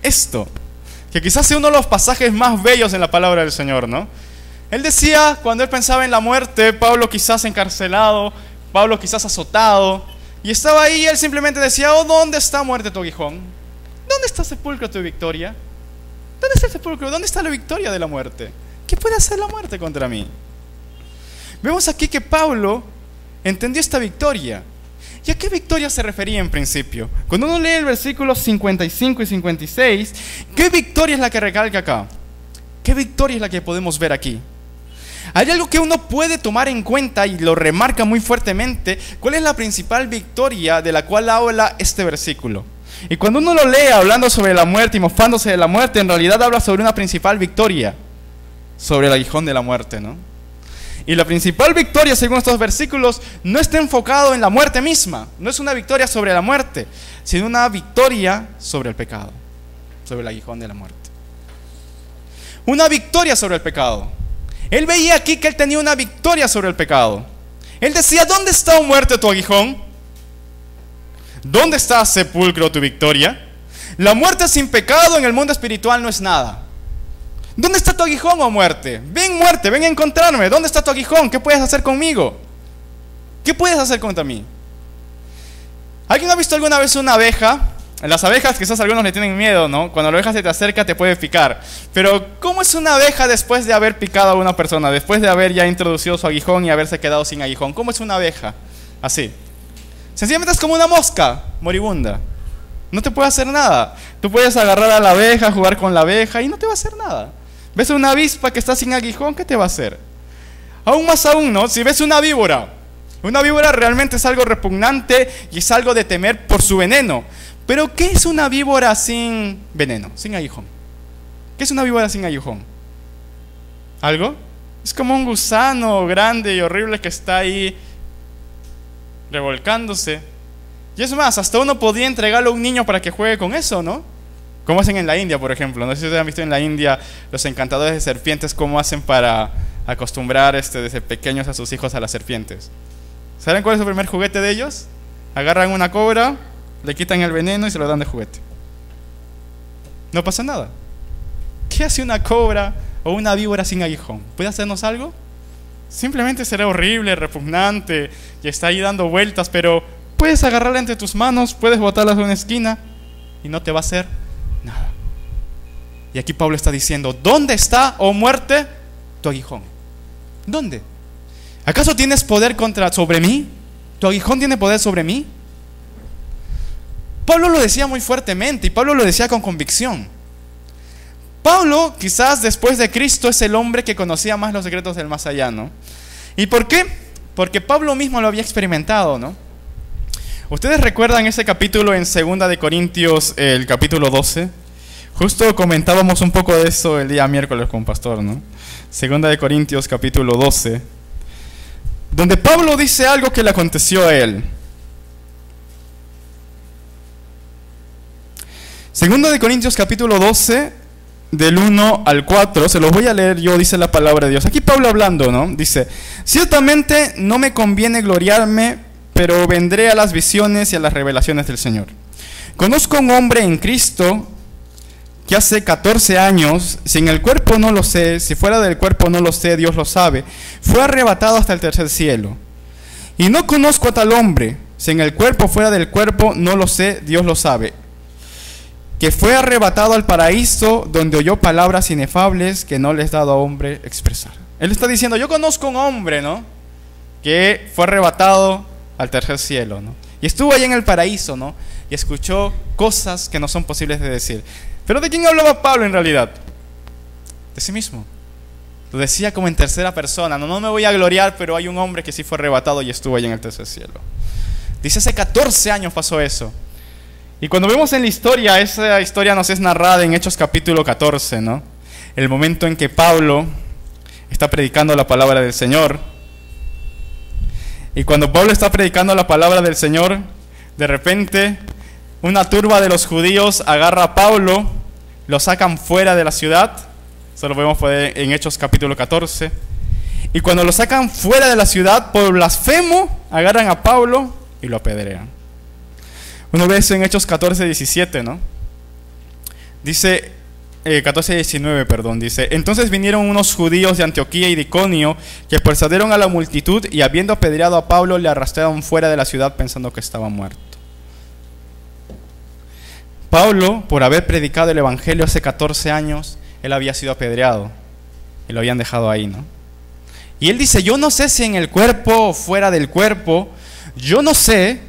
S1: esto, que quizás sea uno de los pasajes más bellos en la palabra del Señor, ¿no? Él decía, cuando él pensaba en la muerte, Pablo quizás encarcelado, Pablo quizás azotado, y estaba ahí y él simplemente decía: oh, ¿dónde está, muerte, tu aguijón? ¿Dónde está, sepulcro, tu victoria? ¿Dónde está el sepulcro? ¿Dónde está la victoria de la muerte? ¿Qué puede hacer la muerte contra mí? Vemos aquí que Pablo entendió esta victoria. ¿Y a qué victoria se refería en principio? Cuando uno lee el versículo 55 y 56, ¿qué victoria es la que recalca acá? ¿Qué victoria es la que podemos ver aquí? Hay algo que uno puede tomar en cuenta y lo remarca muy fuertemente. ¿Cuál es la principal victoria de la cual habla este versículo? Y cuando uno lo lee hablando sobre la muerte y mofándose de la muerte, en realidad habla sobre una principal victoria, sobre el aguijón de la muerte, ¿no? Y la principal victoria, según estos versículos, no está enfocado en la muerte misma. No es una victoria sobre la muerte, sino una victoria sobre el pecado, sobre el aguijón de la muerte. Una victoria sobre el pecado. Él veía aquí que él tenía una victoria sobre el pecado. Él decía, ¿dónde está, oh muerte, tu aguijón? ¿Dónde está, sepulcro, tu victoria? La muerte sin pecado en el mundo espiritual no es nada. ¿Dónde está tu aguijón, oh muerte? Muerte, ven a encontrarme. ¿Dónde está tu aguijón? ¿Qué puedes hacer conmigo? ¿Qué puedes hacer contra mí? ¿Alguien ha visto alguna vez una abeja? Las abejas quizás algunos le tienen miedo, ¿no? Cuando la abeja se te acerca te puede picar. Pero ¿cómo es una abeja después de haber picado a una persona? Después de haber ya introducido su aguijón y haberse quedado sin aguijón. ¿Cómo es una abeja? Así. Sencillamente es como una mosca moribunda. No te puede hacer nada. Tú puedes agarrar a la abeja, jugar con la abeja y no te va a hacer nada. ¿Ves una avispa que está sin aguijón? ¿Qué te va a hacer? Aún más aún, ¿no? Si ves una víbora realmente es algo repugnante y es algo de temer por su veneno. Pero ¿qué es una víbora sin veneno, sin aguijón? ¿Qué es una víbora sin aguijón? ¿Algo? Es como un gusano grande y horrible que está ahí revolcándose. Y es más, hasta uno podía entregarlo a un niño para que juegue con eso, ¿no? Como hacen en la India, por ejemplo. No sé si ustedes han visto en la India los encantadores de serpientes, cómo hacen para acostumbrar desde pequeños a sus hijos a las serpientes. ¿Saben cuál es el primer juguete de ellos? Agarran una cobra, le quitan el veneno y se lo dan de juguete. No pasa nada. ¿Qué hace una cobra o una víbora sin aguijón? ¿Puede hacernos algo? Simplemente será horrible, repugnante y está ahí dando vueltas, pero puedes agarrarla entre tus manos, puedes botarla a una esquina y no te va a hacer nada. Y aquí Pablo está diciendo, ¿dónde está, oh muerte, tu aguijón? ¿Dónde? ¿Acaso tienes poder sobre mí? ¿Tu aguijón tiene poder sobre mí? Pablo lo decía muy fuertemente y Pablo lo decía con convicción. Pablo, quizás después de Cristo, es el hombre que conocía más los secretos del más allá, ¿no? ¿Y por qué? Porque Pablo mismo lo había experimentado, ¿no? ¿Ustedes recuerdan ese capítulo en 2 de Corintios, el capítulo 12? Justo comentábamos un poco de eso el día miércoles con Pastor, ¿no? 2 de Corintios, capítulo 12, donde Pablo dice algo que le aconteció a él. 2 de Corintios, capítulo 12, del 1 al 4, se los voy a leer yo, dice la palabra de Dios. Aquí Pablo hablando, ¿no? Dice, ciertamente no me conviene gloriarme, pero vendré a las visiones y a las revelaciones del Señor. Conozco a un hombre en Cristo que hace 14 años, si en el cuerpo no lo sé, si fuera del cuerpo no lo sé, Dios lo sabe, fue arrebatado hasta el tercer cielo. Y no conozco a tal hombre, si en el cuerpo fuera del cuerpo no lo sé, Dios lo sabe, que fue arrebatado al paraíso, donde oyó palabras inefables que no les ha dado a hombre expresar. Él está diciendo, yo conozco a un hombre, ¿no?, que fue arrebatado al tercer cielo, ¿no?, y estuvo ahí en el paraíso, ¿no?, y escuchó cosas que no son posibles de decir. Pero ¿de quién hablaba Pablo en realidad? De sí mismo. Lo decía como en tercera persona, no me voy a gloriar, pero hay un hombre que sí fue arrebatado y estuvo ahí en el tercer cielo. Dice, hace 14 años pasó eso. Y cuando vemos en la historia, esa historia nos es narrada en Hechos capítulo 14, ¿no? El momento en que Pablo está predicando la palabra del Señor. Y cuando Pablo está predicando la palabra del Señor, de repente una turba de los judíos agarra a Pablo, lo sacan fuera de la ciudad. Eso lo vemos en Hechos capítulo 14. Y cuando lo sacan fuera de la ciudad por blasfemo, agarran a Pablo y lo apedrean. Uno ve eso en Hechos 14:17, ¿no? Dice, 14:19, perdón, dice, entonces vinieron unos judíos de Antioquía y de Iconio que persuadieron a la multitud y habiendo apedreado a Pablo le arrastraron fuera de la ciudad pensando que estaba muerto. Pablo, por haber predicado el evangelio hace 14 años, él había sido apedreado y lo habían dejado ahí, ¿no? Y él dice, yo no sé si en el cuerpo o fuera del cuerpo, yo no sé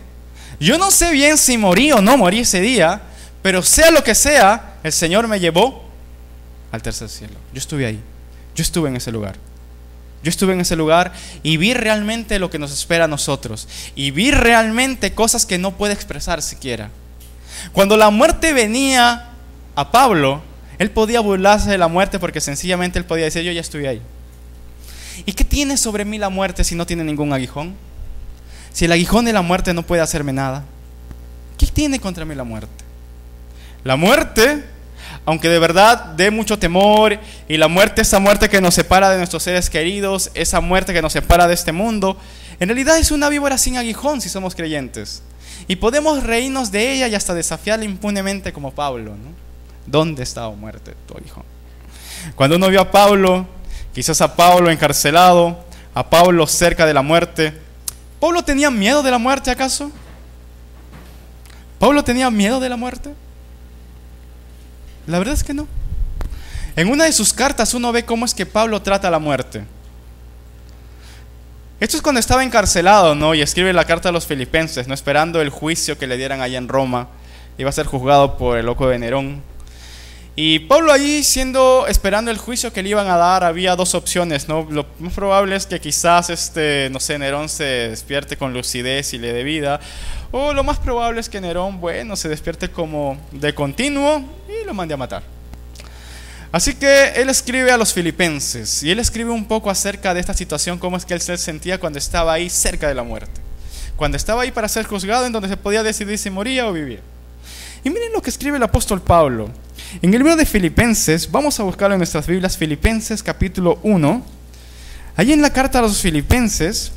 S1: bien si morí o no morí ese día, pero sea lo que sea, el Señor me llevó al tercer cielo. Yo estuve ahí, yo estuve en ese lugar. Yo estuve en ese lugar y vi realmente lo que nos espera a nosotros. Y vi realmente cosas que no puede expresar siquiera. Cuando la muerte venía a Pablo, él podía burlarse de la muerte porque sencillamente él podía decir: yo ya estoy ahí. ¿Y qué tiene sobre mí la muerte si no tiene ningún aguijón? Si el aguijón de la muerte no puede hacerme nada, ¿qué tiene contra mí la muerte? La muerte, aunque de verdad dé mucho temor, y la muerte, esa muerte que nos separa de nuestros seres queridos, esa muerte que nos separa de este mundo, en realidad es una víbora sin aguijón si somos creyentes. Y podemos reírnos de ella y hasta desafiarla impunemente como Pablo, ¿no? ¿Dónde está, oh muerte, tu aguijón? Cuando uno vio a Pablo, quizás a Pablo encarcelado, a Pablo cerca de la muerte, ¿Pablo tenía miedo de la muerte acaso? ¿Pablo tenía miedo de la muerte? La verdad es que no. En una de sus cartas uno ve cómo es que Pablo trata la muerte. Esto es cuando estaba encarcelado, ¿no? Y escribe la carta a los filipenses, ¿no? Esperando el juicio que le dieran allá en Roma. Iba a ser juzgado por el loco de Nerón. Y Pablo allí, esperando el juicio que le iban a dar, había dos opciones, ¿no? Lo más probable es que quizás, no sé, Nerón se despierte con lucidez y le dé vida. O lo más probable es que Nerón, bueno, se despierte como de continuo y lo mande a matar. Así que él escribe a los filipenses, y él escribe un poco acerca de esta situación, cómo es que él se sentía cuando estaba ahí cerca de la muerte. Cuando estaba ahí para ser juzgado, en donde se podía decidir si moría o vivía. Y miren lo que escribe el apóstol Pablo. En el libro de Filipenses, vamos a buscarlo en nuestras Biblias, Filipenses capítulo 1. Allí en la carta a los Filipenses,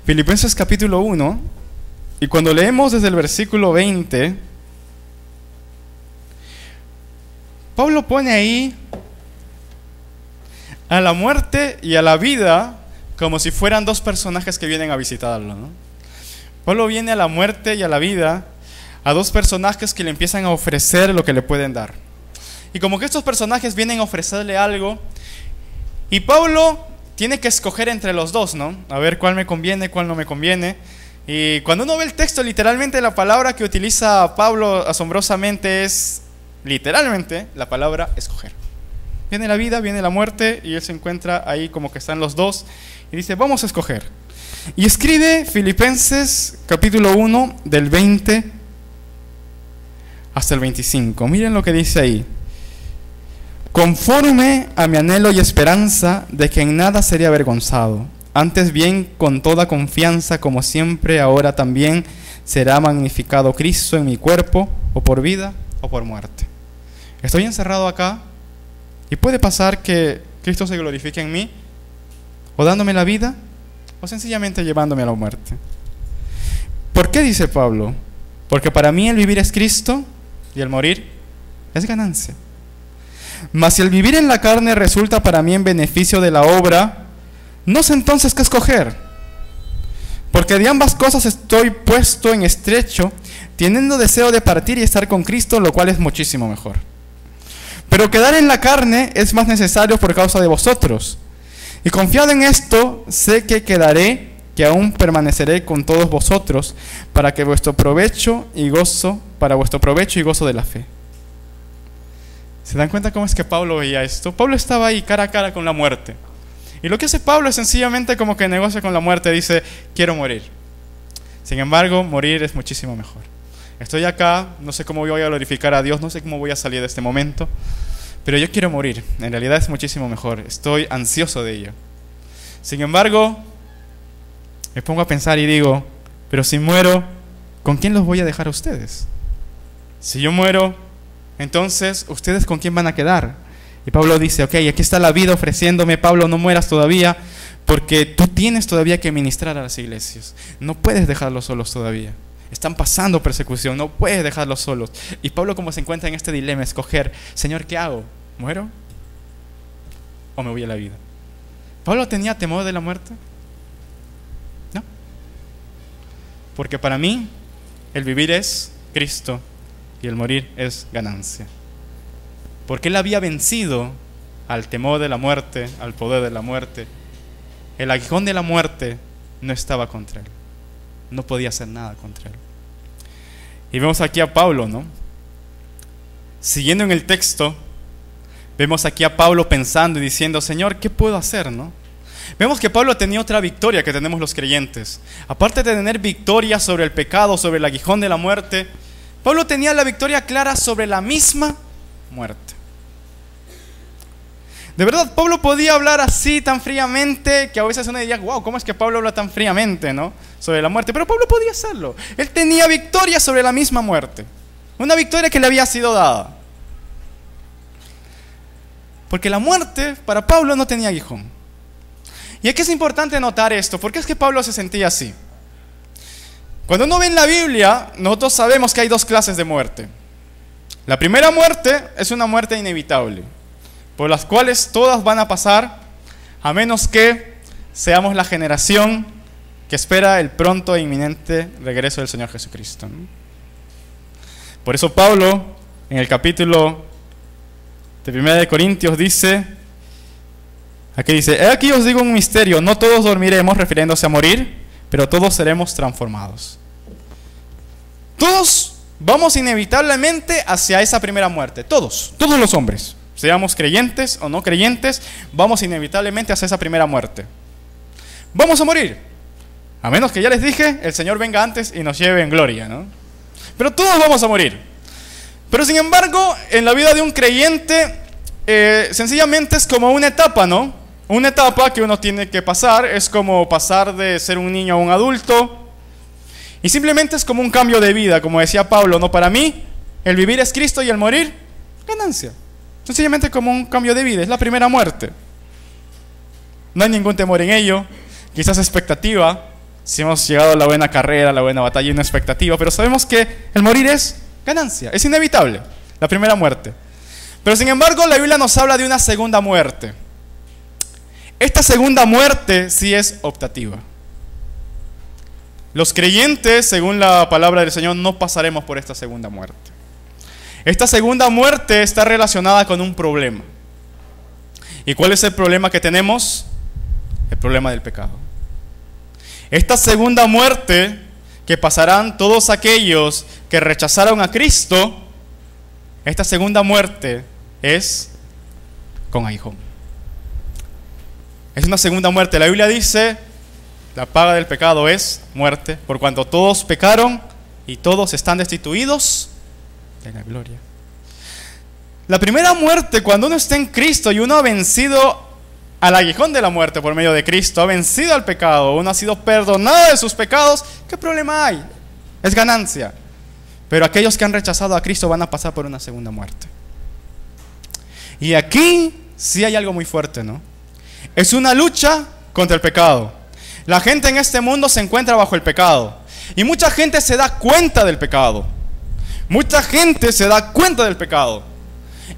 S1: Filipenses capítulo 1, y cuando leemos desde el versículo 20, Pablo pone ahí a la muerte y a la vida como si fueran dos personajes que vienen a visitarlo, ¿no? Pablo viene a la muerte y a la vida, a dos personajes que le empiezan a ofrecer lo que le pueden dar. Y como que estos personajes vienen a ofrecerle algo, y Pablo tiene que escoger entre los dos, ¿no? A ver cuál me conviene, cuál no me conviene. Y cuando uno ve el texto, literalmente la palabra que utiliza Pablo asombrosamente es, literalmente, la palabra escoger. Viene la vida, viene la muerte, y él se encuentra ahí como que están los dos, y dice: vamos a escoger. Y escribe Filipenses capítulo 1, del 20 hasta el 25. Miren lo que dice ahí: conforme a mi anhelo y esperanza de que en nada seré avergonzado, antes bien con toda confianza, como siempre, ahora también será magnificado Cristo en mi cuerpo, o por vida o por muerte. Estoy encerrado acá, y puede pasar que Cristo se glorifique en mí, o dándome la vida, o sencillamente llevándome a la muerte. ¿Por qué dice Pablo? Porque para mí el vivir es Cristo, y el morir es ganancia. Mas si el vivir en la carne resulta para mí en beneficio de la obra, no sé entonces qué escoger. Porque de ambas cosas estoy puesto en estrecho, teniendo deseo de partir y estar con Cristo, lo cual es muchísimo mejor. Pero quedar en la carne es más necesario por causa de vosotros. Y confiado en esto, sé que quedaré, que aún permaneceré con todos vosotros, para vuestro provecho y gozo de la fe. ¿Se dan cuenta cómo es que Pablo veía esto? Pablo estaba ahí cara a cara con la muerte. Y lo que hace Pablo es sencillamente como que negocia con la muerte. Dice: quiero morir. Sin embargo, morir es muchísimo mejor. Estoy acá, no sé cómo voy a glorificar a Dios, no sé cómo voy a salir de este momento, pero yo quiero morir. En realidad es muchísimo mejor. Estoy ansioso de ello. Sin embargo, me pongo a pensar y digo: pero si muero, ¿con quién los voy a dejar a ustedes? Si yo muero, entonces, ¿ustedes con quién van a quedar? Y Pablo dice: ok, aquí está la vida ofreciéndome, Pablo, no mueras todavía, porque tú tienes todavía que ministrar a las iglesias. No puedes dejarlos solos todavía. Están pasando persecución, no puedes dejarlos solos. Y Pablo, como se encuentra en este dilema, escoger: Señor, ¿qué hago? ¿Muero? ¿O me voy a la vida? ¿Pablo tenía temor de la muerte? No. Porque para mí, el vivir es Cristo y el morir es ganancia. Porque él había vencido al temor de la muerte, al poder de la muerte. El aguijón de la muerte no estaba contra él. No podía hacer nada contra él. Y vemos aquí a Pablo, ¿no? Siguiendo en el texto, Vemos aquí a Pablo pensando y diciendo, Señor, ¿qué puedo hacer, no? Vemos que Pablo tenía otra victoria que tenemos los creyentes. Aparte de tener victoria sobre el pecado, sobre el aguijón de la muerte, Pablo tenía la victoria clara sobre la misma muerte. De verdad, Pablo podía hablar así tan fríamente que a veces uno diría, wow, ¿cómo es que Pablo habla tan fríamente, no? Sobre la muerte. Pero Pablo podía hacerlo. Él tenía victoria sobre la misma muerte. Una victoria que le había sido dada. Porque la muerte para Pablo no tenía aguijón. Y aquí es importante notar esto. ¿Por qué es que Pablo se sentía así? Cuando uno ve en la Biblia, nosotros sabemos que hay dos clases de muerte. La primera muerte es una muerte inevitable, por las cuales todas van a pasar, a menos que seamos la generación que espera el pronto e inminente regreso del Señor Jesucristo, ¿no? Por eso Pablo, en el capítulo de 1 de Corintios dice, aquí dice, he aquí os digo un misterio, no todos dormiremos, refiriéndose a morir, pero todos seremos transformados. Todos vamos inevitablemente hacia esa primera muerte, todos los hombres, seamos creyentes o no creyentes, vamos inevitablemente hacia esa primera muerte. Vamos a morir, a menos que ya les dije, el Señor venga antes y nos lleve en gloria, ¿no? Pero todos vamos a morir. Pero sin embargo, en la vida de un creyente, sencillamente es como una etapa, ¿no? Una etapa que uno tiene que pasar, es como pasar de ser un niño a un adulto. Y simplemente es como un cambio de vida, como decía Pablo, ¿no? Para mí, el vivir es Cristo y el morir, ganancia. Sencillamente como un cambio de vida, es la primera muerte. No hay ningún temor en ello, quizás expectativa, si hemos llegado a la buena carrera, a la buena batalla y una expectativa, pero sabemos que el morir es ganancia, es inevitable, la primera muerte. Pero sin embargo, la Biblia nos habla de una segunda muerte. Esta segunda muerte sí es optativa. Los creyentes, según la palabra del Señor, no pasaremos por esta segunda muerte. Esta segunda muerte está relacionada con un problema. ¿Y cuál es el problema que tenemos? El problema del pecado. Esta segunda muerte que pasarán todos aquellos que rechazaron a Cristo, esta segunda muerte es con aguijón. Es una segunda muerte. La Biblia dice, la paga del pecado es muerte, por cuanto todos pecaron y todos están destituidos de la gloria. La primera muerte, cuando uno está en Cristo y uno ha vencido al aguijón de la muerte por medio de Cristo, ha vencido al pecado, uno ha sido perdonado de sus pecados, ¿qué problema hay? Es ganancia. Pero aquellos que han rechazado a Cristo van a pasar por una segunda muerte. Y aquí sí hay algo muy fuerte, ¿no? Es una lucha contra el pecado. La gente en este mundo se encuentra bajo el pecado. Y mucha gente se da cuenta del pecado. Mucha gente se da cuenta del pecado.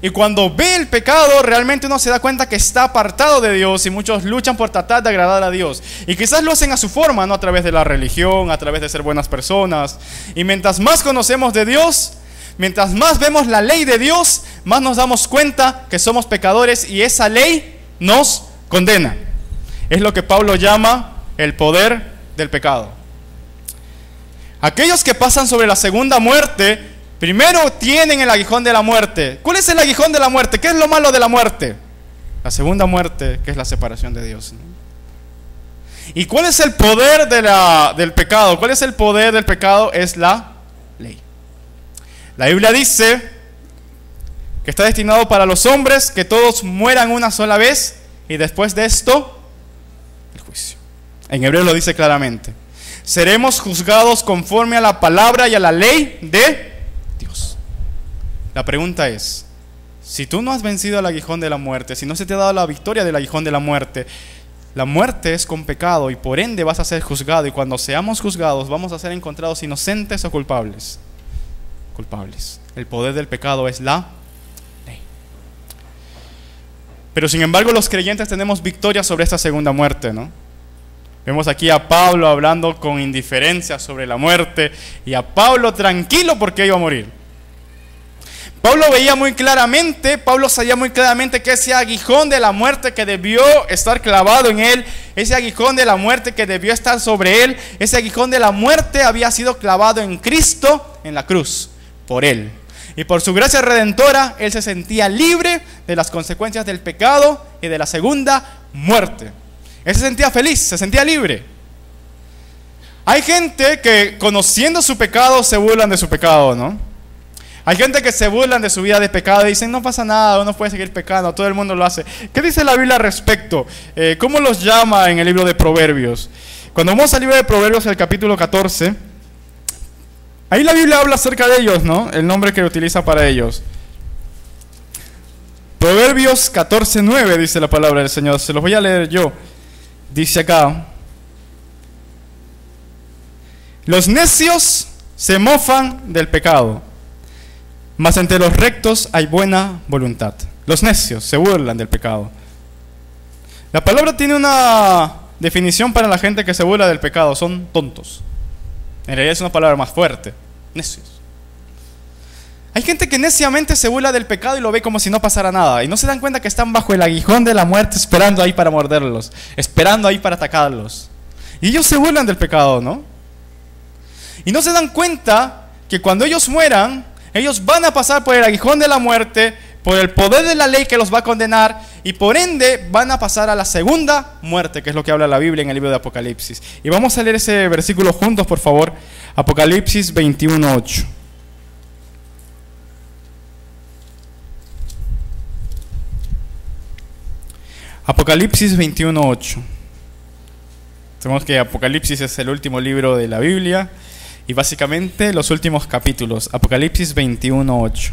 S1: Y cuando ve el pecado, realmente uno se da cuenta que está apartado de Dios. Y muchos luchan por tratar de agradar a Dios. Y quizás lo hacen a su forma, no a través de la religión, a través de ser buenas personas. Y mientras más conocemos de Dios, mientras más vemos la ley de Dios, más nos damos cuenta que somos pecadores y esa ley nos condena. Es lo que Pablo llama el poder del pecado. Aquellos que pasan sobre la segunda muerte, primero tienen el aguijón de la muerte. ¿Cuál es el aguijón de la muerte? ¿Qué es lo malo de la muerte? La segunda muerte, que es la separación de Dios, ¿no? ¿Y cuál es el poder del pecado? ¿Cuál es el poder del pecado? Es la ley. La Biblia dice que está destinado para los hombres que todos mueran una sola vez y después de esto, el juicio. En hebreo lo dice claramente. Seremos juzgados conforme a la palabra y a la ley de Dios. La pregunta es, si tú no has vencido al aguijón de la muerte, si no se te ha dado la victoria del aguijón de la muerte es con pecado y por ende vas a ser juzgado, y cuando seamos juzgados vamos a ser encontrados inocentes o culpables. Culpables. El poder del pecado es la ley. Pero sin embargo los creyentes tenemos victoria sobre esta segunda muerte, ¿no? Vemos aquí a Pablo hablando con indiferencia sobre la muerte y a Pablo tranquilo porque iba a morir. Pablo veía muy claramente, Pablo sabía muy claramente que ese aguijón de la muerte que debió estar clavado en él, ese aguijón de la muerte que debió estar sobre él, ese aguijón de la muerte había sido clavado en Cristo en la cruz, por él. Y por su gracia redentora, Él se sentía libre de las consecuencias del pecado y de la segunda muerte. Él se sentía feliz, se sentía libre. Hay gente que conociendo su pecado se burlan de su pecado, ¿no? Hay gente que se burlan de su vida de pecado y dicen, no pasa nada, uno puede seguir pecando, todo el mundo lo hace. ¿Qué dice la Biblia al respecto? ¿Cómo los llama en el libro de Proverbios? Cuando vamos al libro de Proverbios, el capítulo 14, ahí la Biblia habla acerca de ellos, ¿no? El nombre que utiliza para ellos. Proverbios 14:9 dice la palabra del Señor. Se los voy a leer yo. Dice acá: los necios se mofan del pecado, mas entre los rectos hay buena voluntad. Los necios se burlan del pecado. La palabra tiene una definición para la gente que se burla del pecado: son tontos. En realidad es una palabra más fuerte: necios. Hay gente que neciamente se burla del pecado y lo ve como si no pasara nada, y no se dan cuenta que están bajo el aguijón de la muerte, esperando ahí para morderlos, esperando ahí para atacarlos. Y ellos se burlan del pecado, ¿no? Y no se dan cuenta que cuando ellos mueran, ellos van a pasar por el aguijón de la muerte, por el poder de la ley que los va a condenar, y por ende van a pasar a la segunda muerte, que es lo que habla la Biblia en el libro de Apocalipsis. Y vamos a leer ese versículo juntos, por favor. Apocalipsis 21:8. Apocalipsis 21:8. Sabemos que Apocalipsis es el último libro de la Biblia y básicamente los últimos capítulos. Apocalipsis 21:8.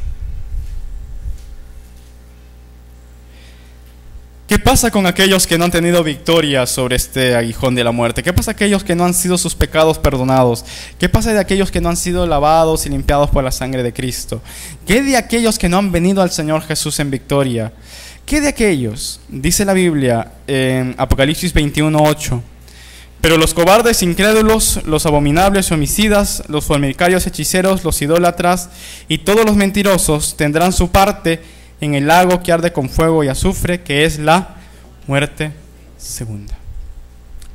S1: ¿Qué pasa con aquellos que no han tenido victoria sobre este aguijón de la muerte? ¿Qué pasa con aquellos que no han sido sus pecados perdonados? ¿Qué pasa de aquellos que no han sido lavados y limpiados por la sangre de Cristo? ¿Qué de aquellos que no han venido al Señor Jesús en victoria? ¿Qué de aquellos? Dice la Biblia en Apocalipsis 21:8. Pero los cobardes, incrédulos, los abominables, homicidas, los fornicarios, hechiceros, los idólatras y todos los mentirosos tendrán su parte en el lago que arde con fuego y azufre, que es la muerte segunda.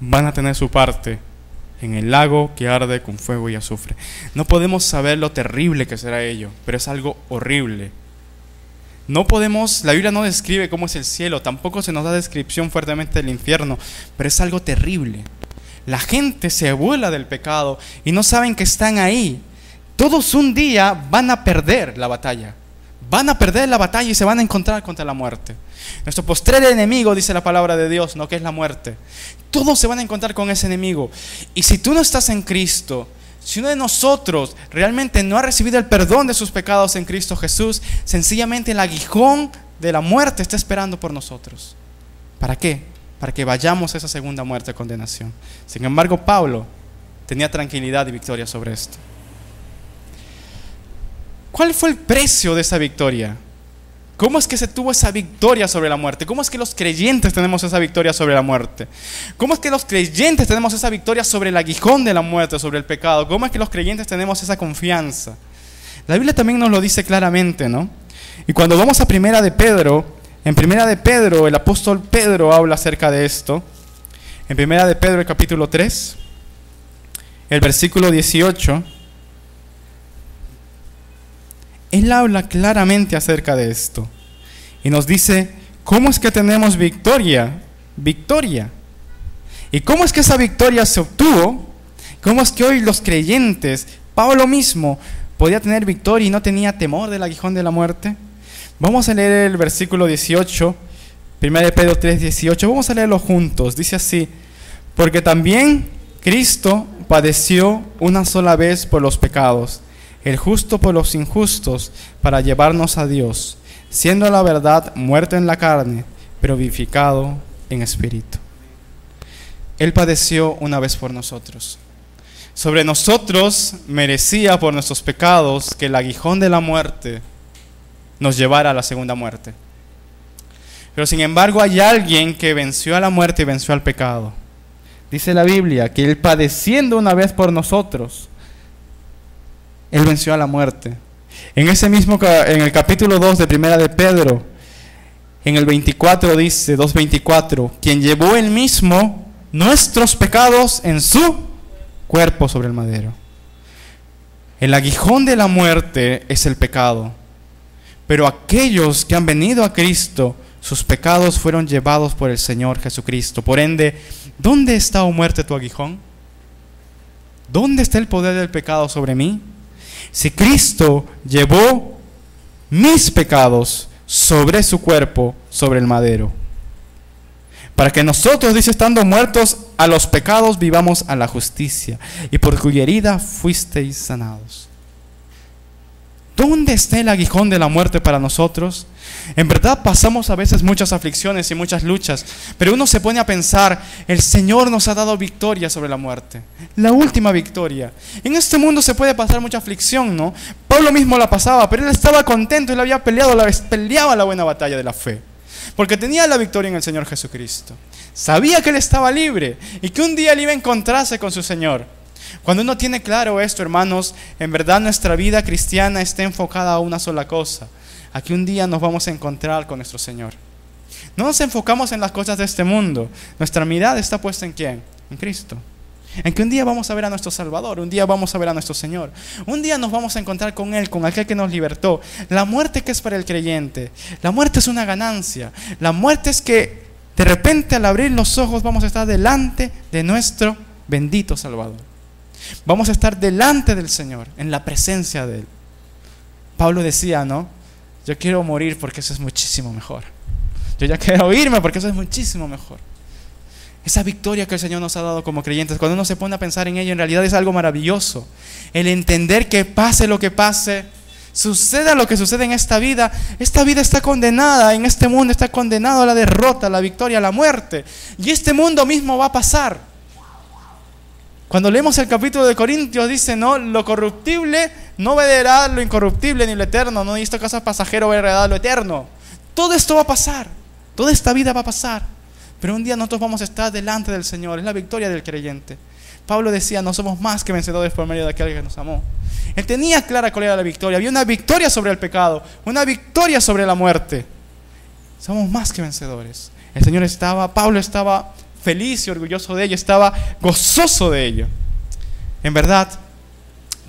S1: Van a tener su parte en el lago que arde con fuego y azufre. No podemos saber lo terrible que será ello, pero es algo horrible. No podemos, la Biblia no describe cómo es el cielo, tampoco se nos da descripción fuertemente del infierno, pero es algo terrible. La gente se burla del pecado y no saben que están ahí. Todos un día van a perder la batalla. Van a perder la batalla y se van a encontrar contra la muerte. Nuestro postrer enemigo, dice la palabra de Dios, ¿no? Que es la muerte. Todos se van a encontrar con ese enemigo. Y si tú no estás en Cristo, si uno de nosotros realmente no ha recibido el perdón de sus pecados en Cristo Jesús, sencillamente el aguijón de la muerte está esperando por nosotros. ¿Para qué? Para que vayamos a esa segunda muerte de condenación. Sin embargo, Pablo tenía tranquilidad y victoria sobre esto. ¿Cuál fue el precio de esa victoria? ¿Cómo es que se tuvo esa victoria sobre la muerte? ¿Cómo es que los creyentes tenemos esa victoria sobre la muerte? ¿Cómo es que los creyentes tenemos esa victoria sobre el aguijón de la muerte, sobre el pecado? ¿Cómo es que los creyentes tenemos esa confianza? La Biblia también nos lo dice claramente, ¿no? Y cuando vamos a Primera de Pedro, en Primera de Pedro, el apóstol Pedro habla acerca de esto. En Primera de Pedro, el capítulo 3, el versículo 18, él habla claramente acerca de esto. Y nos dice, ¿cómo es que tenemos victoria? Victoria. ¿Y cómo es que esa victoria se obtuvo? ¿Cómo es que hoy los creyentes, Pablo mismo, podía tener victoria y no tenía temor del aguijón de la muerte? Vamos a leer el versículo 18, 1 de Pedro 3, 18. Vamos a leerlo juntos. Dice así: porque también Cristo padeció una sola vez por los pecados, el justo por los injustos, para llevarnos a Dios, siendo la verdad muerto en la carne, pero vivificado en espíritu. Él padeció una vez por nosotros. Sobre nosotros merecía por nuestros pecados que el aguijón de la muerte nos llevara a la segunda muerte. Pero sin embargo hay alguien que venció a la muerte y venció al pecado. Dice la Biblia que Él, padeciendo una vez por nosotros, Él venció a la muerte. En el capítulo 2 de Primera de Pedro, en el 24 dice, 2:24, quien llevó Él mismo nuestros pecados en su cuerpo sobre el madero. El aguijón de la muerte es el pecado, pero aquellos que han venido a Cristo, sus pecados fueron llevados por el Señor Jesucristo. Por ende, ¿dónde está, oh muerte, tu aguijón? ¿Dónde está el poder del pecado sobre mí? Si Cristo llevó mis pecados sobre su cuerpo, sobre el madero, para que nosotros, dice, estando muertos a los pecados, vivamos a la justicia, y por cuya herida fuisteis sanados. ¿Dónde está el aguijón de la muerte para nosotros? En verdad pasamos a veces muchas aflicciones y muchas luchas, pero uno se pone a pensar, el Señor nos ha dado victoria sobre la muerte, la última victoria. En este mundo se puede pasar mucha aflicción, ¿no? Pablo mismo la pasaba, pero él estaba contento, él había peleaba la buena batalla de la fe, porque tenía la victoria en el Señor Jesucristo. Sabía que él estaba libre y que un día él iba a encontrarse con su Señor. Cuando uno tiene claro esto, hermanos, en verdad nuestra vida cristiana está enfocada a una sola cosa: a que un día nos vamos a encontrar con nuestro Señor. No nos enfocamos en las cosas de este mundo. Nuestra mirada está puesta ¿en quién? En Cristo. En que un día vamos a ver a nuestro Salvador, un día vamos a ver a nuestro Señor, un día nos vamos a encontrar con Él, con aquel que nos libertó. La muerte, ¿qué es para el creyente? La muerte es una ganancia. La muerte es que de repente al abrir los ojos vamos a estar delante de nuestro bendito Salvador. Vamos a estar delante del Señor, en la presencia de Él. Pablo decía, ¿no? Yo quiero morir porque eso es muchísimo mejor. Yo ya quiero irme porque eso es muchísimo mejor. Esa victoria que el Señor nos ha dado como creyentes, cuando uno se pone a pensar en ello, en realidad es algo maravilloso. El entender que pase lo que pase, suceda lo que sucede en esta vida está condenada, en este mundo está condenado a la derrota, a la victoria, a la muerte. Y este mundo mismo va a pasar. Cuando leemos el capítulo de Corintios, dice, no, lo corruptible no va a heredar lo incorruptible ni lo eterno, no, y esto caso pasajero va a heredar lo eterno. Todo esto va a pasar, toda esta vida va a pasar, pero un día nosotros vamos a estar delante del Señor. Es la victoria del creyente. Pablo decía, no somos más que vencedores por medio de aquel que nos amó. Él tenía clara cuál era la victoria. Había una victoria sobre el pecado, una victoria sobre la muerte. Somos más que vencedores. El Señor Pablo estaba feliz y orgulloso de ello, estaba gozoso de ello. En verdad,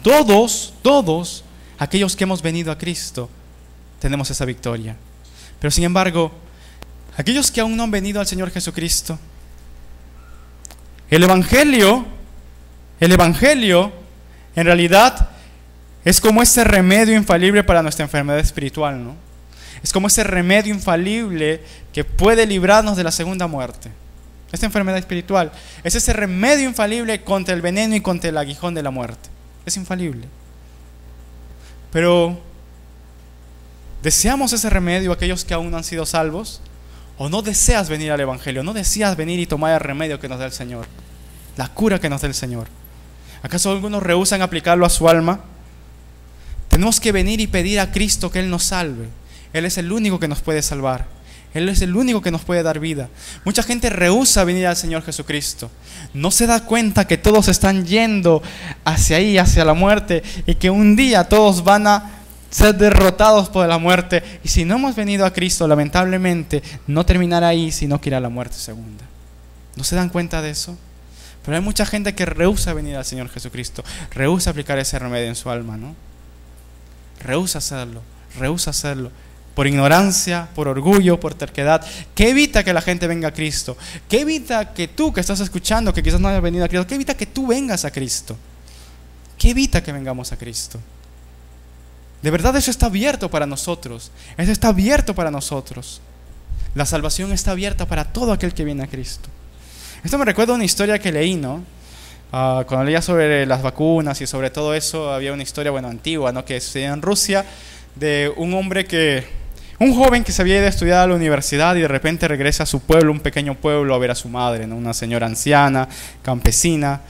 S1: todos aquellos que hemos venido a Cristo tenemos esa victoria. Pero sin embargo, aquellos que aún no han venido al Señor Jesucristo, el Evangelio en realidad es como ese remedio infalible para nuestra enfermedad espiritual, ¿no? Es como ese remedio infalible que puede librarnos de la segunda muerte. Esta enfermedad espiritual es ese remedio infalible contra el veneno y contra el aguijón de la muerte. Es infalible. Pero ¿deseamos ese remedio aquellos que aún no han sido salvos? ¿O no deseas venir al Evangelio? ¿No deseas venir y tomar el remedio que nos da el Señor? La cura que nos da el Señor. ¿Acaso algunos rehúsan aplicarlo a su alma? Tenemos que venir y pedir a Cristo que Él nos salve. Él es el único que nos puede salvar. Él es el único que nos puede dar vida. Mucha gente rehúsa venir al Señor Jesucristo. No se da cuenta que todos están yendo hacia ahí, hacia la muerte, y que un día todos van a ser derrotados por la muerte. Y si no hemos venido a Cristo, lamentablemente, no terminará ahí, sino que irá a la muerte segunda. ¿No se dan cuenta de eso? Pero hay mucha gente que rehúsa venir al Señor Jesucristo, rehúsa aplicar ese remedio en su alma, ¿no? Rehúsa hacerlo. Por ignorancia, por orgullo, por terquedad. ¿Qué evita que la gente venga a Cristo? ¿Qué evita que tú que estás escuchando, que quizás no hayas venido a Cristo, qué evita que tú vengas a Cristo? ¿Qué evita que vengamos a Cristo? De verdad eso está abierto para nosotros. Eso está abierto para nosotros. La salvación está abierta para todo aquel que viene a Cristo. Esto me recuerda una historia que leí, ¿no? Cuando leía sobre las vacunas y sobre todo eso, había una historia, antigua, ¿no? Que sucedía en Rusia, de un joven que se había ido a estudiar a la universidad y de repente regresa a su pueblo, un pequeño pueblo, a ver a su madre, ¿no? Una señora anciana, campesina.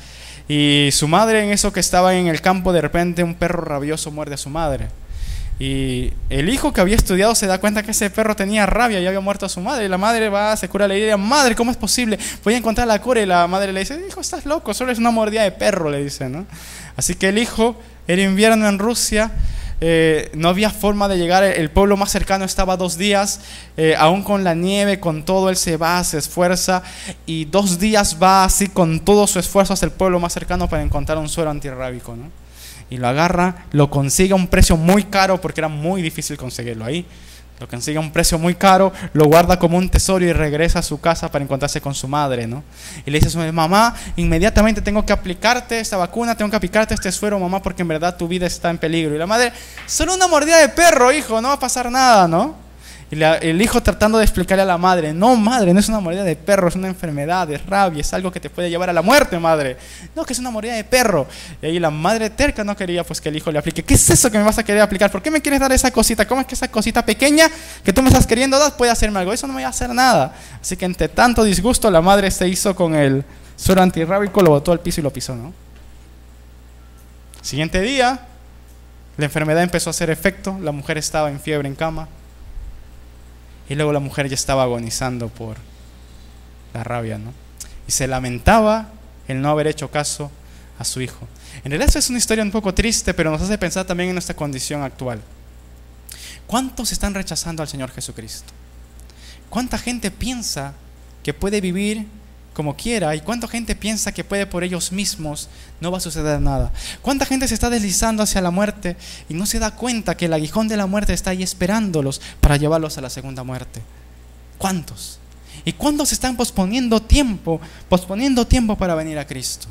S1: Y su madre, en eso que estaba en el campo, de repente un perro rabioso muerde a su madre. Y el hijo que había estudiado se da cuenta que ese perro tenía rabia y había muerto a su madre. Y la madre se cura la idea. Madre, ¿cómo es posible? Voy a encontrar la cura. Y la madre le dice, hijo, estás loco, solo es una mordida de perro, le dice, ¿no? Así que el hijo, era invierno en Rusia, no había forma de llegar. El pueblo más cercano estaba 2 días, aún con la nieve, con todo, él se va, se esfuerza, y 2 días va así con todo su esfuerzo hasta el pueblo más cercano para encontrar un suero antirrábico, ¿no?
S2: y lo agarra, lo consigue a un precio muy caro porque era muy difícil conseguirlo ahí. Lo consigue a un precio muy caro, lo guarda como un tesoro y regresa a su casa para encontrarse con su madre, ¿no? Y le dice a su madre: mamá, inmediatamente tengo que aplicarte esta vacuna, tengo que aplicarte este suero, mamá, porque en verdad tu vida está en peligro. Y la madre: solo una mordida de perro, hijo, no va a pasar nada, ¿no? Y el hijo tratando de explicarle a la madre: no, madre, no es una mordida de perro, es una enfermedad, es rabia, es algo que te puede llevar a la muerte, madre. No, que es una mordida de perro. Y ahí la madre terca no quería pues que el hijo le aplique. ¿Qué es eso que me vas a querer aplicar? ¿Por qué me quieres dar esa cosita? ¿Cómo es que esa cosita pequeña que tú me estás queriendo dar puede hacerme algo? Eso no me va a hacer nada. Así que entre tanto disgusto, la madre se hizo con el suero antirrábico, lo botó al piso y lo pisó, ¿no? Siguiente día, la enfermedad empezó a hacer efecto, la mujer estaba en fiebre en cama. Y luego la mujer ya estaba agonizando por la rabia, ¿no? Y se lamentaba el no haber hecho caso a su hijo. En realidad esta es una historia un poco triste, pero nos hace pensar también en nuestra condición actual. ¿Cuántos están rechazando al Señor Jesucristo? ¿Cuánta gente piensa que puede vivir como quiera? ¿Y cuánta gente piensa que puede por ellos mismos? No va a suceder nada. ¿Cuánta gente se está deslizando hacia la muerte y no se da cuenta que el aguijón de la muerte está ahí esperándolos para llevarlos a la segunda muerte? ¿Cuántos? ¿Y cuántos están posponiendo tiempo para venir a Cristo?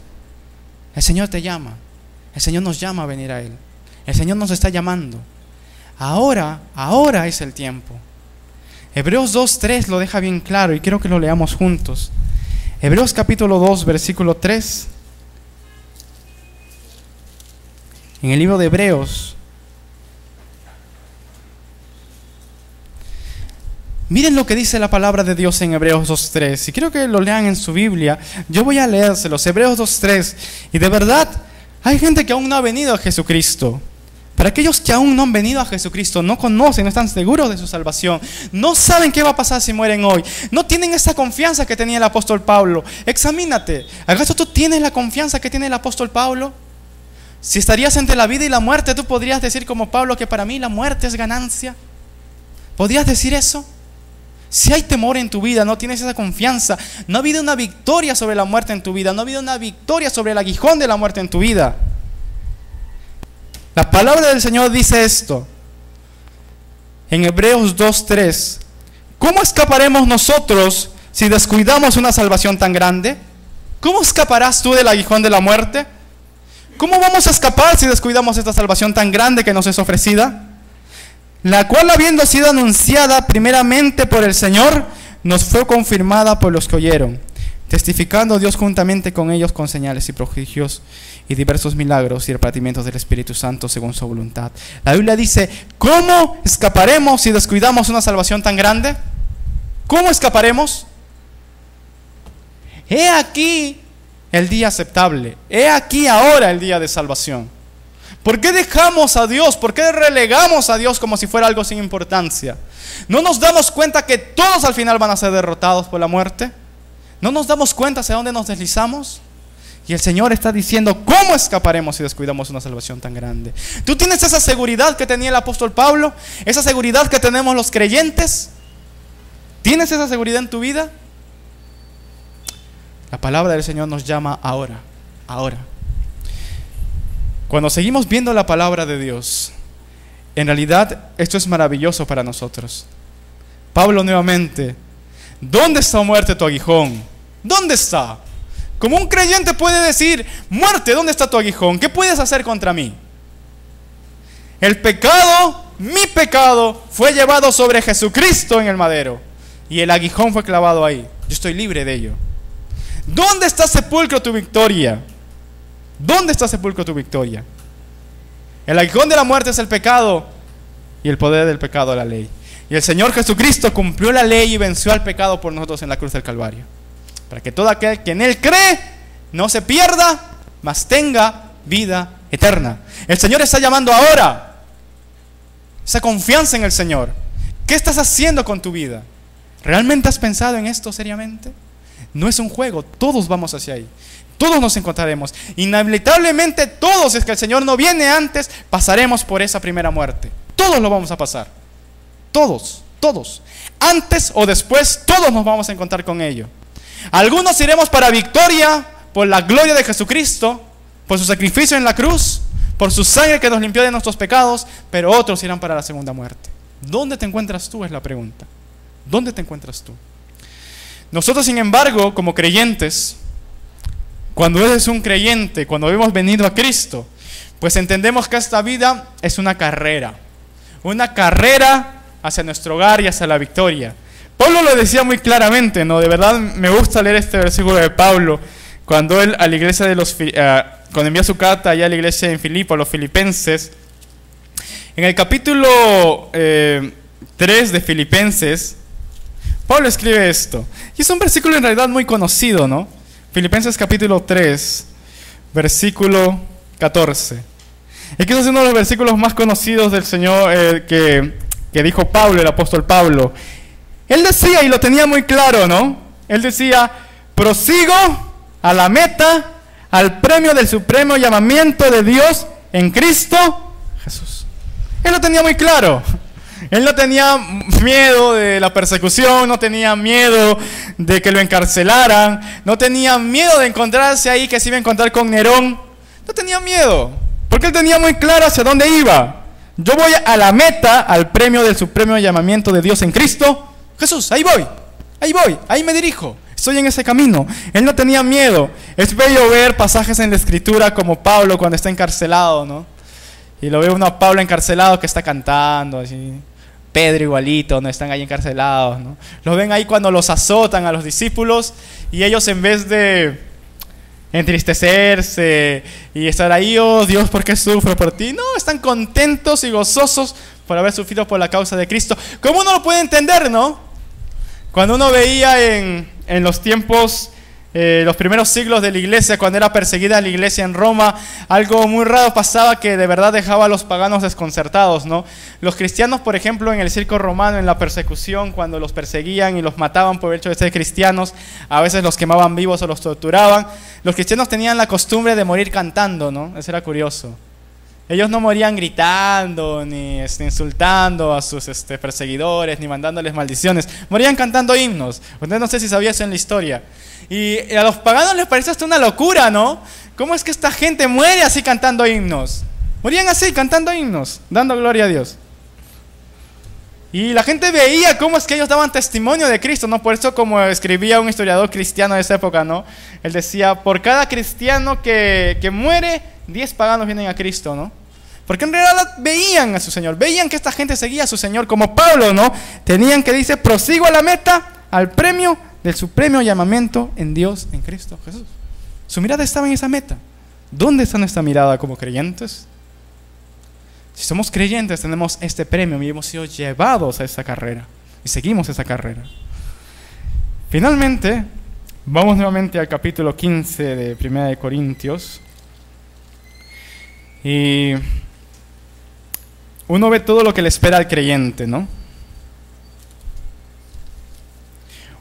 S2: El Señor te llama. El Señor nos llama a venir a Él. El Señor nos está llamando. Ahora es el tiempo. Hebreos 2:3 lo deja bien claro y quiero que lo leamos juntos. Hebreos capítulo 2, versículo 3. En el libro de Hebreos. Miren lo que dice la palabra de Dios en Hebreos 2:3. Y quiero que lo lean en su Biblia. Yo voy a leérselos. Hebreos 2:3. Y de verdad, hay gente que aún no ha venido a Jesucristo. Para aquellos que aún no han venido a Jesucristo, no conocen, no están seguros de su salvación, no saben qué va a pasar si mueren hoy, no tienen esa confianza que tenía el apóstol Pablo. Examínate. ¿Acaso tú tienes la confianza que tiene el apóstol Pablo? Si estarías entre la vida y la muerte, ¿tú podrías decir como Pablo que para mí la muerte es ganancia? ¿Podrías decir eso? Si hay temor en tu vida, no tienes esa confianza, no ha habido una victoria sobre la muerte en tu vida, no ha habido una victoria sobre el aguijón de la muerte en tu vida. La palabra del Señor dice esto en Hebreos 2:3. ¿Cómo escaparemos nosotros si descuidamos una salvación tan grande? ¿Cómo escaparás tú del aguijón de la muerte? ¿Cómo vamos a escapar si descuidamos esta salvación tan grande que nos es ofrecida? La cual, habiendo sido anunciada primeramente por el Señor, nos fue confirmada por los que oyeron, testificando Dios juntamente con ellos con señales y prodigios y diversos milagros y repartimientos del Espíritu Santo según su voluntad. La Biblia dice: ¿cómo escaparemos si descuidamos una salvación tan grande? ¿Cómo escaparemos? He aquí el día aceptable. He aquí ahora el día de salvación. ¿Por qué dejamos a Dios? ¿Por qué relegamos a Dios como si fuera algo sin importancia? ¿No nos damos cuenta que todos al final van a ser derrotados por la muerte? ¿No nos damos cuenta hacia dónde nos deslizamos? Y el Señor está diciendo: ¿cómo escaparemos si descuidamos una salvación tan grande? ¿Tú tienes esa seguridad que tenía el apóstol Pablo? ¿Esa seguridad que tenemos los creyentes? ¿Tienes esa seguridad en tu vida? La palabra del Señor nos llama ahora. Cuando seguimos viendo la palabra de Dios, en realidad esto es maravilloso para nosotros. Pablo nuevamente: ¿dónde está, muerte, tu aguijón? ¿Dónde está? Como un creyente puede decir: muerte, ¿dónde está tu aguijón? ¿Qué puedes hacer contra mí? El pecado, mi pecado, fue llevado sobre Jesucristo en el madero y el aguijón fue clavado ahí. Yo estoy libre de ello. ¿Dónde está, sepulcro, tu victoria? ¿Dónde está, sepulcro, tu victoria? El aguijón de la muerte es el pecado y el poder del pecado la ley. Y el Señor Jesucristo cumplió la ley y venció al pecado por nosotros en la cruz del Calvario, para que todo aquel que en Él cree no se pierda, mas tenga vida eterna. El Señor está llamando ahora. Esa confianza en el Señor. ¿Qué estás haciendo con tu vida? ¿Realmente has pensado en esto seriamente? No es un juego, todos vamos hacia ahí. Todos nos encontraremos. Inevitablemente todos, si es que el Señor no viene antes, pasaremos por esa primera muerte. Todos lo vamos a pasar. Todos. Antes o después, todos nos vamos a encontrar con ello. Algunos iremos para victoria, por la gloria de Jesucristo, por su sacrificio en la cruz, por su sangre que nos limpió de nuestros pecados, pero otros irán para la segunda muerte. ¿Dónde te encuentras tú? Es la pregunta. ¿Dónde te encuentras tú? Nosotros, sin embargo, como creyentes, cuando eres un creyente, cuando hemos venido a Cristo, pues entendemos que esta vida es una carrera hacia nuestro hogar y hacia la victoria. Pablo lo decía muy claramente, ¿no? De verdad me gusta leer este versículo de Pablo cuando él a la iglesia de cuando envía su carta allá a la iglesia en Filipo, a los filipenses. En el capítulo 3 de Filipenses, Pablo escribe esto. Y es un versículo en realidad muy conocido, ¿no? Filipenses capítulo 3, versículo 14. Es que es uno de los versículos más conocidos del Señor que dijo Pablo, el apóstol Pablo. Él decía, y lo tenía muy claro, ¿no? Él decía, prosigo a la meta, al premio del supremo llamamiento de Dios en Cristo Jesús. Él lo tenía muy claro. Él no tenía miedo de la persecución, no tenía miedo de que lo encarcelaran, no tenía miedo de encontrarse ahí, que se iba a encontrar con Nerón. No tenía miedo, porque él tenía muy claro hacia dónde iba. Yo voy a la meta, al premio del supremo llamamiento de Dios en Cristo Jesús. Ahí voy, ahí me dirijo. Estoy en ese camino. Él no tenía miedo. Es bello ver pasajes en la Escritura como Pablo cuando está encarcelado, ¿no? Y lo ve uno a Pablo encarcelado que está cantando así. Pedro igualito, ¿no? Están ahí encarcelados, ¿no? Los ven ahí cuando los azotan a los discípulos y ellos, en vez de entristecerse y estar ahí, oh Dios, ¿por qué sufro por ti? No, están contentos y gozosos por haber sufrido por la causa de Cristo. ¿Cómo uno lo puede entender, no? Cuando uno veía en los tiempos, los primeros siglos de la iglesia, cuando era perseguida la iglesia en Roma, algo muy raro pasaba que de verdad dejaba a los paganos desconcertados, ¿no? Los cristianos, por ejemplo, en el circo romano, en la persecución, cuando los perseguían y los mataban por el hecho de ser cristianos, a veces los quemaban vivos o los torturaban. Los cristianos tenían la costumbre de morir cantando, ¿no? Eso era curioso. Ellos no morían gritando, ni insultando a sus perseguidores, ni mandándoles maldiciones. Morían cantando himnos. Ustedes no sé si sabían eso en la historia. Y a los paganos les parecía hasta una locura, ¿no? ¿Cómo es que esta gente muere así cantando himnos? Morían así, cantando himnos, dando gloria a Dios. Y la gente veía cómo es que ellos daban testimonio de Cristo, ¿no? Por eso, como escribía un historiador cristiano de esa época, ¿no? Él decía, por cada cristiano que muere, 10 paganos vienen a Cristo, ¿no? Porque en realidad veían a su Señor, veían que esta gente seguía a su Señor, como Pablo, ¿no? Tenían que, dice, prosigo a la meta, al premio del supremo llamamiento en Dios, en Cristo Jesús. Su mirada estaba en esa meta. ¿Dónde está nuestra mirada como creyentes? Si somos creyentes, tenemos este premio y hemos sido llevados a esa carrera y seguimos esa carrera. Finalmente, vamos nuevamente al capítulo 15 de 1 de Corintios. Y uno ve todo lo que le espera al creyente, ¿no?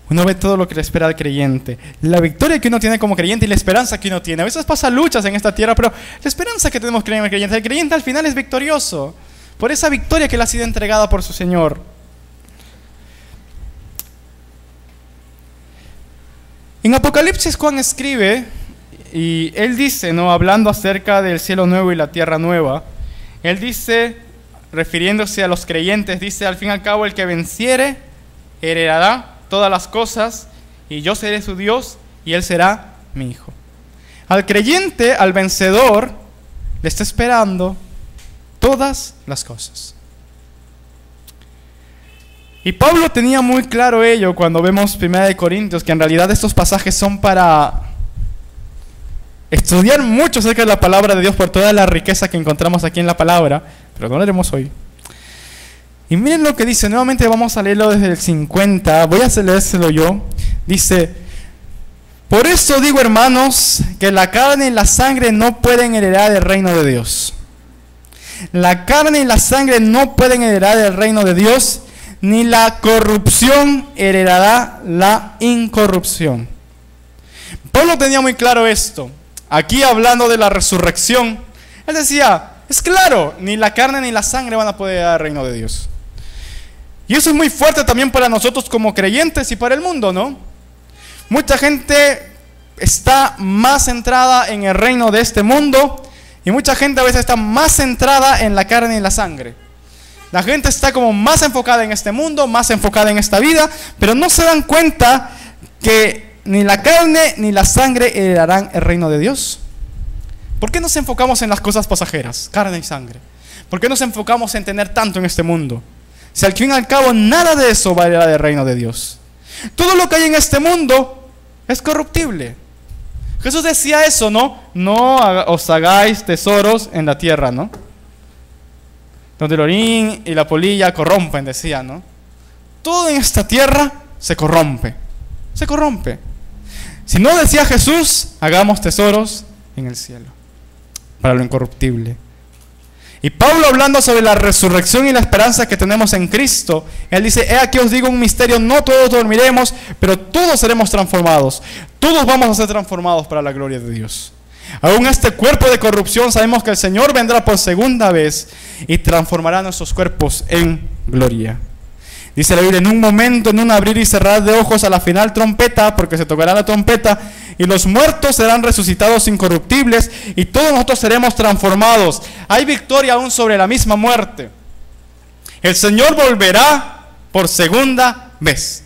S2: Uno ve todo lo que le espera al creyente. La victoria que uno tiene como creyente y la esperanza que uno tiene. A veces pasa luchas en esta tierra, pero la esperanza que tenemos como creyente. El creyente al final es victorioso por esa victoria que le ha sido entregada por su Señor. En Apocalipsis, Juan escribe, y él dice, ¿no? Hablando acerca del cielo nuevo y la tierra nueva, él dice, refiriéndose a los creyentes, dice, al fin y al cabo, el que venciere heredará todas las cosas, y yo seré su Dios, y él será mi hijo. Al creyente, al vencedor, le está esperando todas las cosas. Y Pablo tenía muy claro ello cuando vemos 1 de Corintios, que en realidad estos pasajes son para estudiar mucho acerca de la palabra de Dios por toda la riqueza que encontramos aquí en la palabra, pero no lo haremos hoy. Y miren lo que dice, nuevamente vamos a leerlo desde el 50, voy a leérselo yo. Dice, por eso digo, hermanos, que la carne y la sangre no pueden heredar el reino de Dios. La carne y la sangre no pueden heredar el reino de Dios, ni la corrupción heredará la incorrupción. Pablo tenía muy claro esto. Aquí hablando de la resurrección, él decía, es claro, ni la carne ni la sangre van a poder heredar el reino de Dios. Y eso es muy fuerte también para nosotros como creyentes y para el mundo, ¿no? Mucha gente está más centrada en el reino de este mundo Y mucha gente a veces está más centrada en la carne y la sangre. La gente está como más enfocada en este mundo, más enfocada en esta vida, pero no se dan cuenta que ni la carne ni la sangre heredarán el reino de Dios. ¿Por qué nos enfocamos en las cosas pasajeras, carne y sangre? ¿Por qué nos enfocamos en tener tanto en este mundo? Si al fin y al cabo nada de eso va a heredar el reino de Dios. Todo lo que hay en este mundo es corruptible. Jesús decía eso, ¿no? No os hagáis tesoros en la tierra, ¿no? Donde el orín y la polilla corrompen, decía, ¿no? Todo en esta tierra se corrompe. Se corrompe. Si no, decía Jesús, hagamos tesoros en el cielo, para lo incorruptible. Y Pablo, hablando sobre la resurrección y la esperanza que tenemos en Cristo, él dice: he aquí os digo un misterio, no todos dormiremos, pero todos seremos transformados. Todos vamos a ser transformados para la gloria de Dios. Aún este cuerpo de corrupción, sabemos que el Señor vendrá por segunda vez y transformará nuestros cuerpos en gloria. Dice la Biblia: en un momento, en un abrir y cerrar de ojos, a la final trompeta, porque se tocará la trompeta, y los muertos serán resucitados incorruptibles, y todos nosotros seremos transformados. Hay victoria aún sobre la misma muerte. El Señor volverá por segunda vez.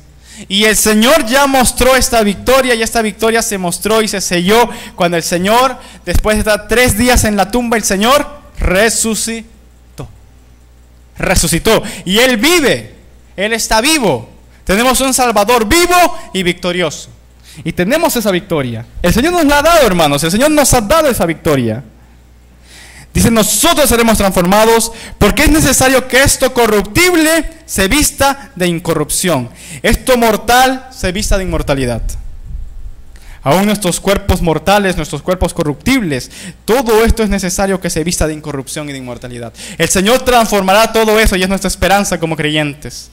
S2: Y el Señor ya mostró esta victoria, y esta victoria se mostró y se selló cuando el Señor, después de estar 3 días en la tumba, el Señor resucitó. Resucitó. Y Él vive. Él está vivo. Tenemos un Salvador vivo y victorioso. Y tenemos esa victoria. El Señor nos la ha dado, hermanos. El Señor nos ha dado esa victoria. Dice: nosotros seremos transformados, porque es necesario que esto corruptible se vista de incorrupción, esto mortal se vista de inmortalidad. Aún nuestros cuerpos mortales, nuestros cuerpos corruptibles, todo esto es necesario que se vista de incorrupción y de inmortalidad. El Señor transformará todo eso, y es nuestra esperanza como creyentes.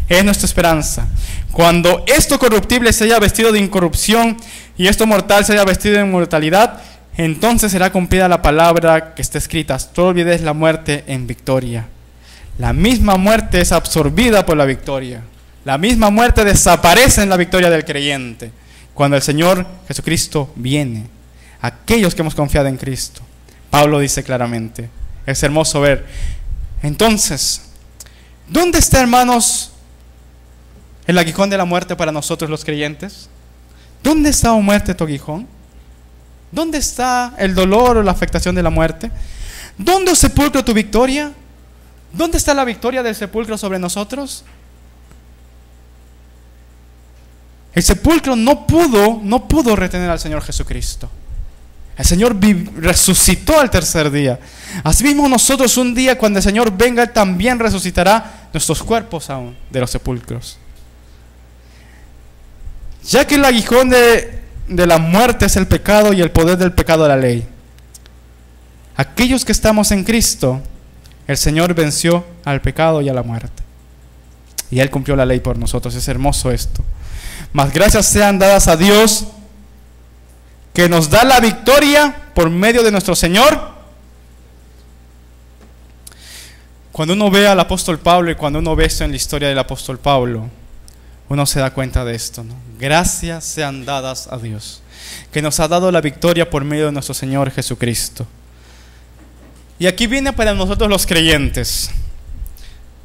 S2: Es nuestra esperanza. Cuando esto corruptible se haya vestido de incorrupción y esto mortal se haya vestido de inmortalidad, entonces será cumplida la palabra que está escrita: tú olvides la muerte en victoria. La misma muerte es absorbida por la victoria. La misma muerte desaparece en la victoria del creyente cuando el Señor Jesucristo viene. Aquellos que hemos confiado en Cristo. Pablo dice claramente. Es hermoso ver. Entonces, ¿dónde está, hermanos, el aguijón de la muerte para nosotros los creyentes? ¿Dónde está, oh muerte, tu aguijón? ¿Dónde está el dolor o la afectación de la muerte? ¿Dónde, oh sepulcro, tu victoria? ¿Dónde está la victoria del sepulcro sobre nosotros? El sepulcro no pudo retener al Señor Jesucristo. El Señor resucitó al tercer día. Asimismo nosotros, un día cuando el Señor venga, Él también resucitará nuestros cuerpos aún de los sepulcros. Ya que el aguijón de la muerte es el pecado, y el poder del pecado la ley. Aquellos que estamos en Cristo, el Señor venció al pecado y a la muerte, y Él cumplió la ley por nosotros. Es hermoso esto. Mas gracias sean dadas a Dios, que nos da la victoria por medio de nuestro Señor. Cuando uno ve al apóstol Pablo, y cuando uno ve esto en la historia del apóstol Pablo, uno se da cuenta de esto, ¿no? Gracias sean dadas a Dios, que nos ha dado la victoria por medio de nuestro Señor Jesucristo. Y aquí viene para nosotros los creyentes.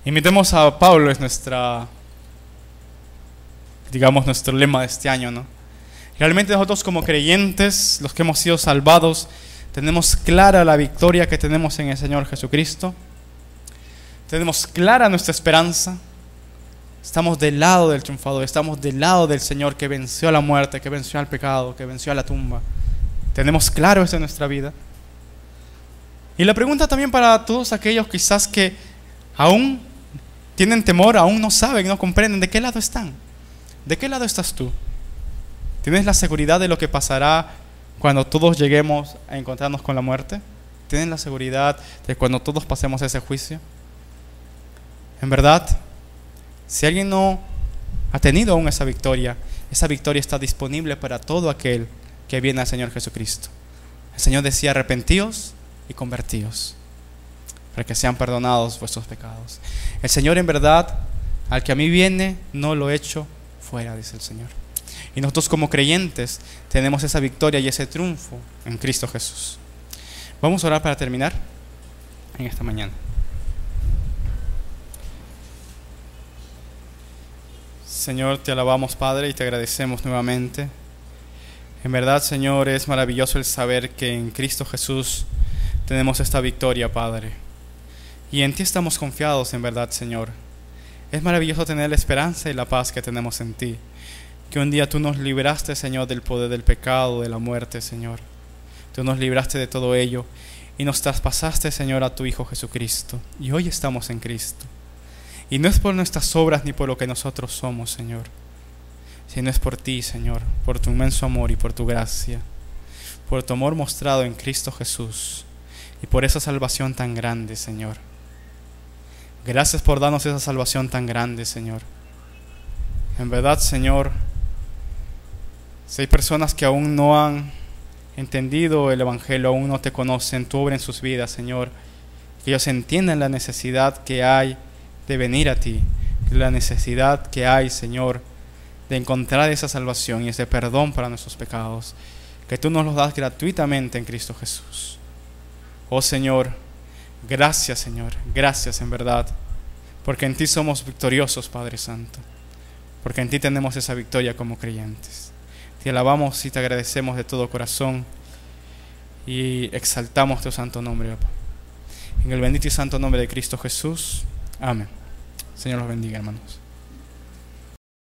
S2: Imitemos a Pablo, es nuestro lema de este año, ¿no? Realmente nosotros como creyentes, los que hemos sido salvados, tenemos clara la victoria que tenemos en el Señor Jesucristo. Tenemos clara nuestra esperanza. Estamos del lado del triunfador, estamos del lado del Señor que venció a la muerte, que venció al pecado, que venció a la tumba. Tenemos claro eso en nuestra vida. Y la pregunta también para todos aquellos quizás que aún tienen temor, aún no saben, no comprenden, ¿de qué lado están? ¿De qué lado estás tú? ¿Tienes la seguridad de lo que pasará cuando todos lleguemos a encontrarnos con la muerte? ¿Tienes la seguridad de cuando todos pasemos ese juicio? En verdad, si alguien no ha tenido aún esa victoria está disponible para todo aquel que viene al Señor Jesucristo. El Señor decía: arrepentíos y convertíos, para que sean perdonados vuestros pecados. El Señor, en verdad, al que a mí viene, no lo echo fuera, dice el Señor. Y nosotros como creyentes tenemos esa victoria y ese triunfo en Cristo Jesús. Vamos a orar para terminar en esta mañana. Señor, te alabamos, Padre, y te agradecemos nuevamente. En verdad, Señor, es maravilloso el saber que en Cristo Jesús tenemos esta victoria, Padre. Y en ti estamos confiados, en verdad, Señor. Es maravilloso tener la esperanza y la paz que tenemos en ti. Que un día tú nos libraste, Señor, del poder del pecado, de la muerte, Señor. Tú nos libraste de todo ello y nos traspasaste, Señor, a tu Hijo Jesucristo. Y hoy estamos en Cristo. Y no es por nuestras obras ni por lo que nosotros somos, Señor, sino es por ti, Señor, por tu inmenso amor y por tu gracia, por tu amor mostrado en Cristo Jesús y por esa salvación tan grande, Señor. Gracias por darnos esa salvación tan grande, Señor. En verdad, Señor, si hay personas que aún no han entendido el Evangelio, aún no te conocen, tu obra en sus vidas, Señor, que ellos entiendan la necesidad que hay de venir a ti, la necesidad que hay, Señor, de encontrar esa salvación y ese perdón para nuestros pecados, que tú nos los das gratuitamente en Cristo Jesús. Oh Señor, gracias, Señor, gracias en verdad, porque en ti somos victoriosos, Padre Santo, porque en ti tenemos esa victoria como creyentes. Te alabamos y te agradecemos de todo corazón y exaltamos tu santo nombre, Papá. En el bendito y santo nombre de Cristo Jesús. Amén. Señor los bendiga, hermanos.